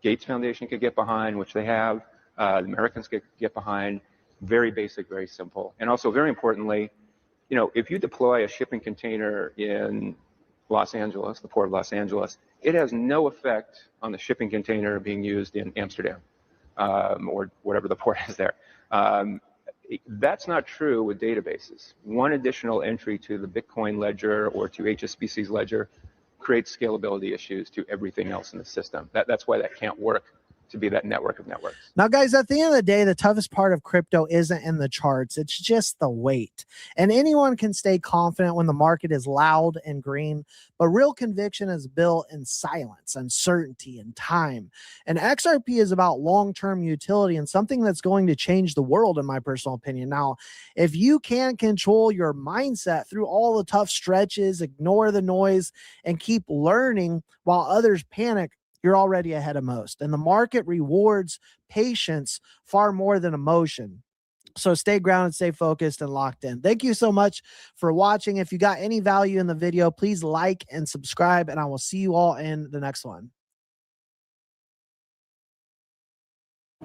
Gates Foundation could get behind, which they have, the Americans could get behind. Very basic, very simple. And also very importantly, you know, if you deploy a shipping container in Los Angeles, the port of Los Angeles, it has no effect on the shipping container being used in Amsterdam or whatever the port is there. That's not true with databases. One additional entry to the Bitcoin ledger or to HSBC's ledger creates scalability issues to everything else in the system. That's why that can't work to be that network of networks. Now, guys, at the end of the day, the toughest part of crypto isn't in the charts. It's just the wait. And anyone can stay confident when the market is loud and green, but real conviction is built in silence, uncertainty, and time. And XRP is about long-term utility and something that's going to change the world, in my personal opinion. Now, if you can control your mindset through all the tough stretches, ignore the noise, and keep learning while others panic, you're already ahead of most. And the market rewards patience far more than emotion. So stay grounded, stay focused, and locked in. Thank you so much for watching. If you got any value in the video, please like and subscribe, and I will see you all in the next one.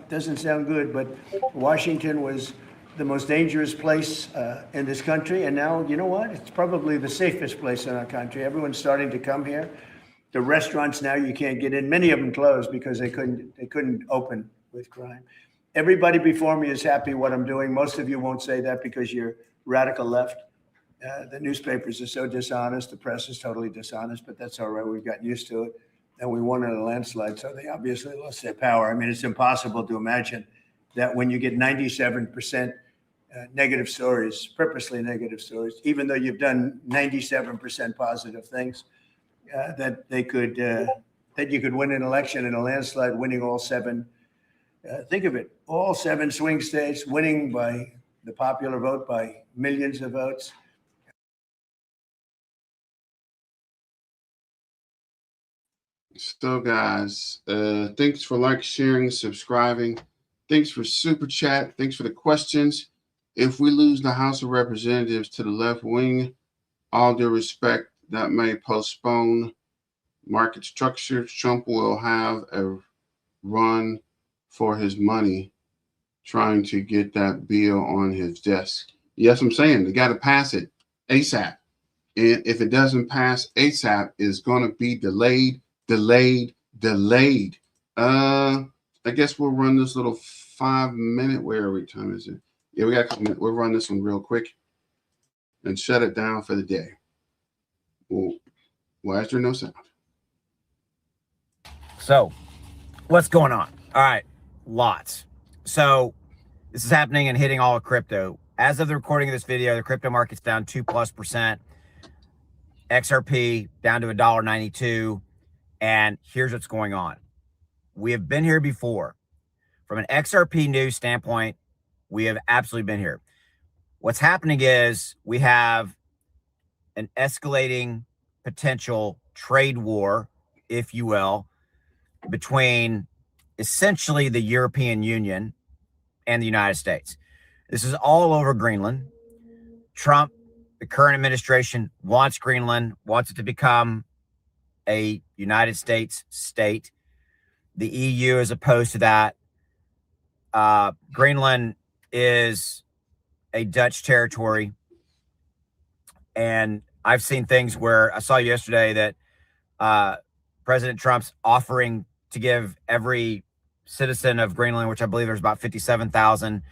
Doesn't sound good, but Washington was the most dangerous place in this country. And now, you know what? It's probably the safest place in our country. Everyone's starting to come here. The restaurants now you can't get in. Many of them closed because they couldn't open with crime. Everybody before me is happy what I'm doing. Most of you won't say that because you're radical left. The newspapers are so dishonest. The press is totally dishonest, but that's all right. We've gotten used to it. And we won in a landslide, so they obviously lost their power. I mean, it's impossible to imagine that when you get 97% negative stories, purposely negative stories, even though you've done 97% positive things, that you could win an election in a landslide, winning all seven. Think of it, all 7 swing states, winning by the popular vote by millions of votes. So guys, thanks for sharing, subscribing. Thanks for super chat. Thanks for the questions. If we lose the House of Representatives to the left wing, all due respect, that may postpone market structure. Trump will have a run for his money trying to get that bill on his desk. Yes, I'm saying they got to pass it ASAP. And if it doesn't pass ASAP, it's going to be delayed. I guess we'll run this little 5-minute, where time is it? Yeah, we got a couple minutes. We'll run this one real quick and shut it down for the day. Well, why is there no sound? So what's going on? All right, lots. So this is happening and hitting all of crypto. As of the recording of this video, the crypto market's down 2+%. XRP down to $1.92. And here's what's going on. We have been here before. From an XRP news standpoint, we have absolutely been here. What's happening is we have an escalating potential trade war, if you will, between essentially the European Union and the United States. This is all over Greenland. Trump, the current administration, wants Greenland, wants it to become a United States state. The EU is opposed to that. Greenland is a Dutch territory. And I've seen things where I saw yesterday that President Trump's offering to give every citizen of Greenland, which I believe there's about 57,000,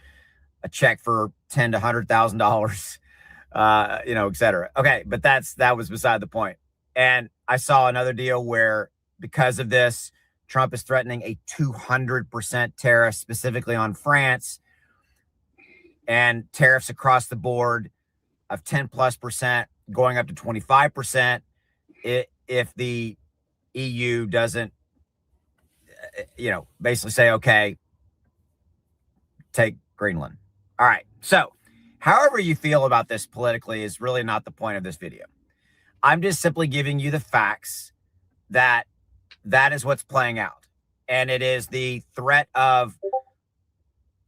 a check for $10,000 to $100,000, et cetera. Okay, but that was beside the point. And I saw another deal where, because of this, Trump is threatening a 200% tariff specifically on France, and tariffs across the board of 10+% going up to 25%. if the EU doesn't, basically say, okay, take Greenland. All right. So however you feel about this politically is really not the point of this video. I'm just simply giving you the facts that is what's playing out. And it is the threat of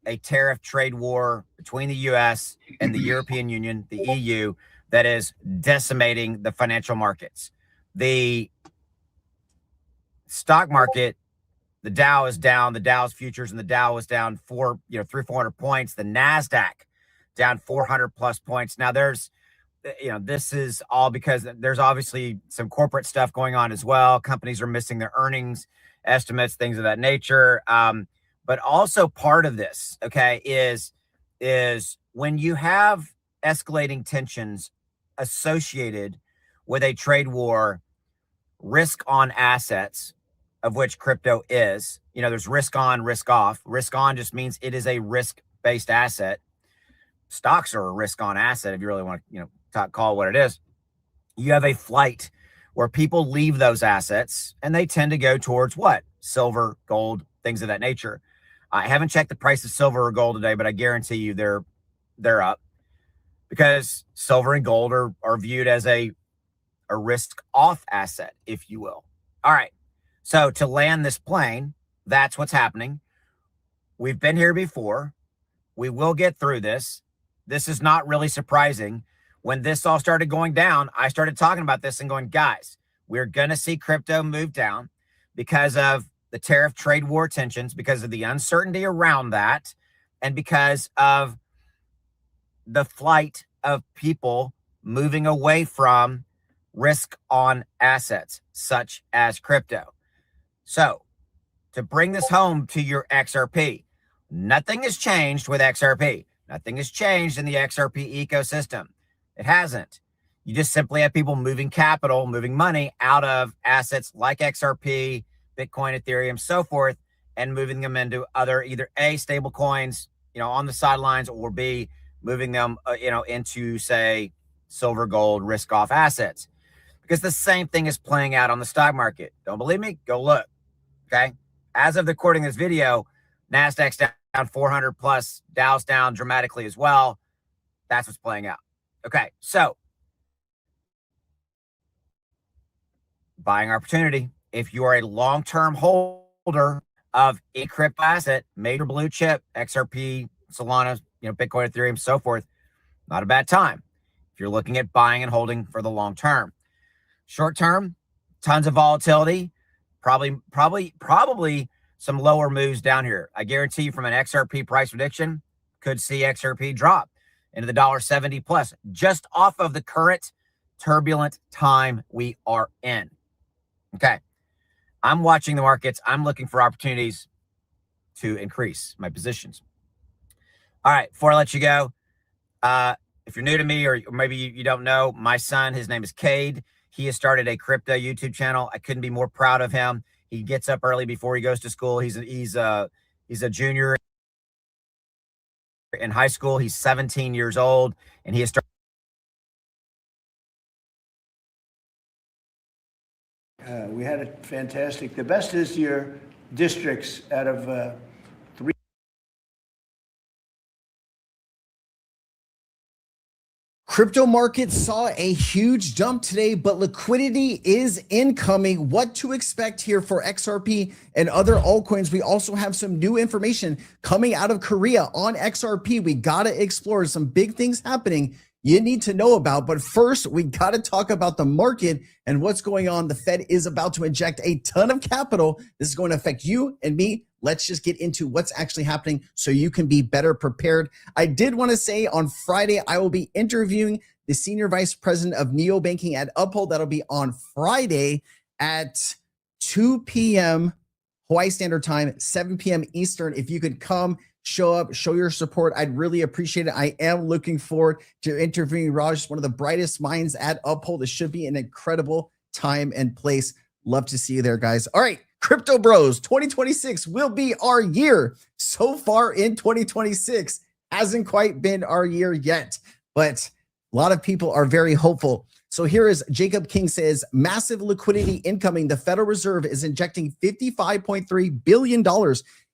a tariff trade war between the US and the European Union, the EU, that is decimating the financial markets. The stock market, the Dow is down, the Dow's futures and the Dow is down 300-400 points. The NASDAQ down 400 plus points. Now there's, this is all because there's obviously some corporate stuff going on as well. Companies are missing their earnings estimates, things of that nature. But also part of this, okay, is when you have escalating tensions associated with a trade war, risk on assets, of which crypto is, there's risk on, risk off. Risk on just means it is a risk-based asset. Stocks are a risk on asset, if you really want to, call it what it is. You have a flight where people leave those assets and they tend to go towards what? Silver, gold, things of that nature. I haven't checked the price of silver or gold today, but I guarantee you they're up, because silver and gold are viewed as a risk off asset, if you will. All right. So to land this plane, that's what's happening. We've been here before. We will get through this. This is not really surprising. When this all started going down, I started talking about this and going, guys, we're going to see crypto move down because of the tariff trade war tensions, because of the uncertainty around that, and because of the flight of people moving away from risk on assets such as crypto. So to bring this home to your XRP, nothing has changed with XRP. Nothing has changed in the XRP ecosystem. It hasn't. You just simply have people moving capital, moving money out of assets like XRP, Bitcoin, Ethereum, so forth, and moving them into other either A, stable coins, on the sidelines, or B, moving them, into, say, silver, gold, risk off assets. Because the same thing is playing out on the stock market. Don't believe me? Go look. Okay. As of recording this video, NASDAQ's down 400 plus, Dow's down dramatically as well. That's what's playing out. Okay. So buying opportunity. If you are a long-term holder of a crypto asset, major blue chip, XRP, Solana, Bitcoin, Ethereum, so forth, not a bad time if you're looking at buying and holding for the long term. Short term, tons of volatility, probably some lower moves down here. I guarantee you, from an XRP price prediction, could see XRP drop into the $1.70 plus, just off of the current turbulent time we are in. Okay. I'm watching the markets. I'm looking for opportunities to increase my positions. All right. Before I let you go, if you're new to me, or maybe you don't know, my son, his name is Cade. He has started a crypto YouTube channel. I couldn't be more proud of him. He gets up early before he goes to school. He's a junior in high school. He's 17 years old, and he has started. We had a fantastic. The best is your districts out of 3. Crypto markets saw a huge jump today, but liquidity is incoming. What to expect here for XRP and other altcoins? We also have some new information coming out of Korea on XRP. We got to explore some big things happening you need to know about. But first, we got to talk about the market and what's going on. The Fed is about to inject a ton of capital. This is going to affect you and me. Let's just get into what's actually happening so you can be better prepared. I did want to say on Friday, I will be interviewing the Senior Vice President of Neobanking at Uphold. That'll be on Friday at 2 p.m. Hawaii Standard Time, 7 p.m. Eastern. If you could come, show up, show your support, I'd really appreciate it. I am looking forward to interviewing Raj, one of the brightest minds at Uphold. It should be an incredible time and place. Love to see you there, guys. All right, Crypto Bros, 2026 will be our year. So far in 2026, hasn't quite been our year yet, but a lot of people are very hopeful. So here is Jacob King says, massive liquidity incoming. The Federal Reserve is injecting $55.3 billion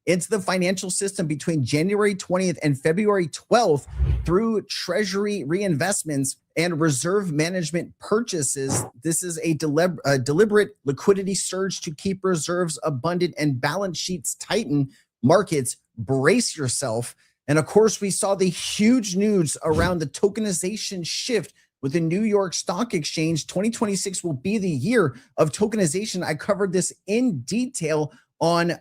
into the financial system between January 20th and February 12th through Treasury reinvestments and reserve management purchases. This is a deliberate liquidity surge to keep reserves abundant and balance sheets tighten. Markets, brace yourself. And of course, we saw the huge news around the tokenization shift with the New York Stock Exchange. 2026 will be the year of tokenization. I covered this in detail on,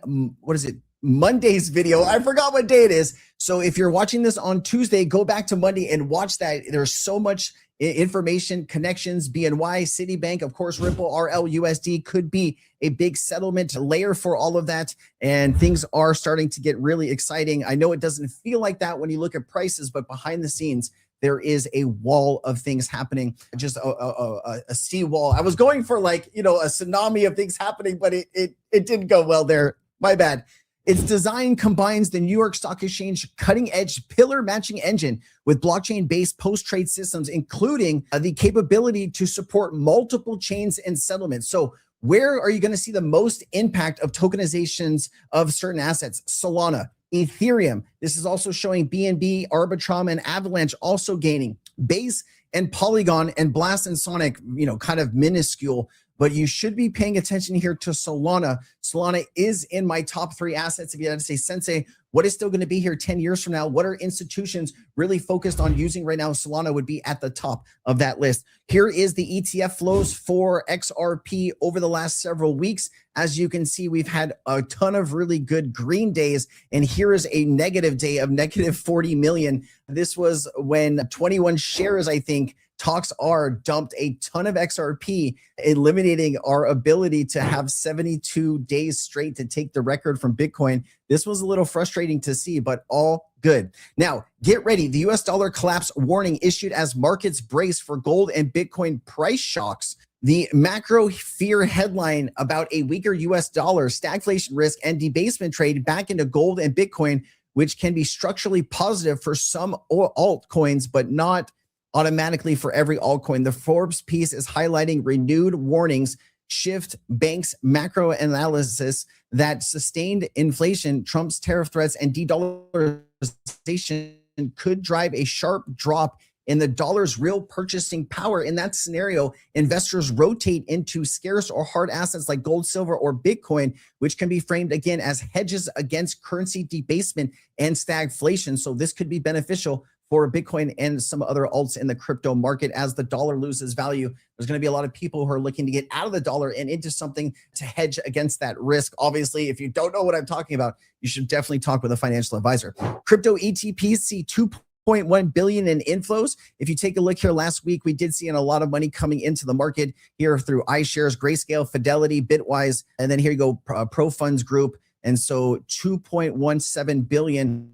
Monday's video. I forgot what day it is. So if you're watching this on Tuesday, go back to Monday and watch that. There's so much information, connections, BNY, Citibank, of course, Ripple, RLUSD could be a big settlement layer for all of that. And things are starting to get really exciting. I know it doesn't feel like that when you look at prices, but behind the scenes, there is a wall of things happening, just a sea wall. I was going for a tsunami of things happening, but it didn't go well there. My bad. Its design combines the New York Stock Exchange cutting-edge pillar matching engine with blockchain-based post-trade systems, including the capability to support multiple chains and settlements. So where are you going to see the most impact of tokenizations of certain assets? Solana, Ethereum. This is also showing BNB, Arbitrum, and Avalanche also gaining. Base and Polygon and Blast and Sonic, kind of minuscule, but you should be paying attention here to Solana. Solana is in my top 3 assets. If you had to say, Sensei, what is still going to be here 10 years from now? What are institutions really focused on using right now? Solana would be at the top of that list. Here is the ETF flows for XRP over the last several weeks. As you can see, we've had a ton of really good green days, and here is a negative day of negative 40 million. This was when 21 shares, I think, Talks R dumped a ton of XRP, eliminating our ability to have 72 days straight to take the record from Bitcoin. This was a little frustrating to see, but all good. Now, get ready. The US dollar collapse warning issued as markets brace for gold and Bitcoin price shocks. The macro fear headline about a weaker US dollar, stagflation risk, and debasement trade back into gold and Bitcoin, which can be structurally positive for some altcoins, but not automatically for every altcoin. The Forbes piece is highlighting renewed warnings, shift banks' macro analysis that sustained inflation, Trump's tariff threats, and de-dollarization could drive a sharp drop in the dollar's real purchasing power. In that scenario, investors rotate into scarce or hard assets like gold, silver, or Bitcoin, which can be framed again as hedges against currency debasement and stagflation. So this could be beneficial for Bitcoin and some other alts in the crypto market. As the dollar loses value, there's going to be a lot of people who are looking to get out of the dollar and into something to hedge against that risk. Obviously, if you don't know what I'm talking about, you should definitely talk with a financial advisor. Crypto ETPs see 2.1 billion in inflows. If you take a look here last week, we did see a lot of money coming into the market here through iShares, Grayscale, Fidelity, Bitwise, and then here you go, Pro Funds Group. And so 2.17 billion.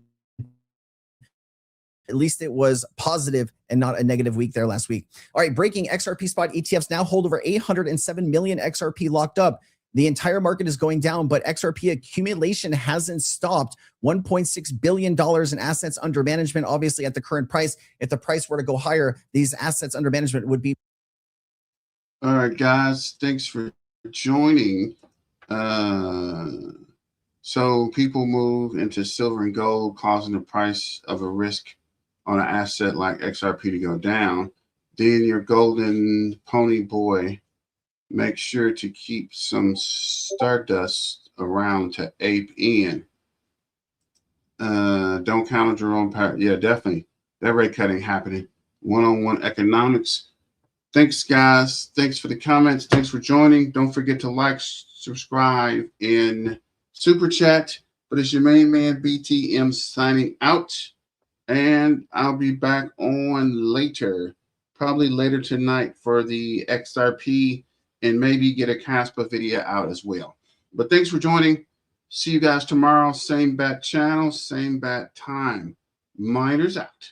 At least it was positive and not a negative week there last week. All right, breaking XRP spot ETFs now hold over 807 million XRP locked up. The entire market is going down, but XRP accumulation hasn't stopped. $1.6 billion in assets under management, obviously at the current price. If the price were to go higher, these assets under management would be. All right, guys, thanks for joining. So people move into silver and gold, causing the price of a risk on an asset like XRP to go down. Then your golden pony boy, make sure to keep some stardust around to ape in. Don't count on Jerome Powell. Yeah, definitely. That rate cutting happening. One-on-one economics. Thanks, guys. Thanks for the comments. Thanks for joining. Don't forget to like, subscribe, and super chat. But it's your main man, BTM, signing out. And I'll be back on later, probably later tonight for the XRP, and maybe get a Caspa video out as well. But thanks for joining. See you guys tomorrow. Same bat channel, same bat time. Miners out.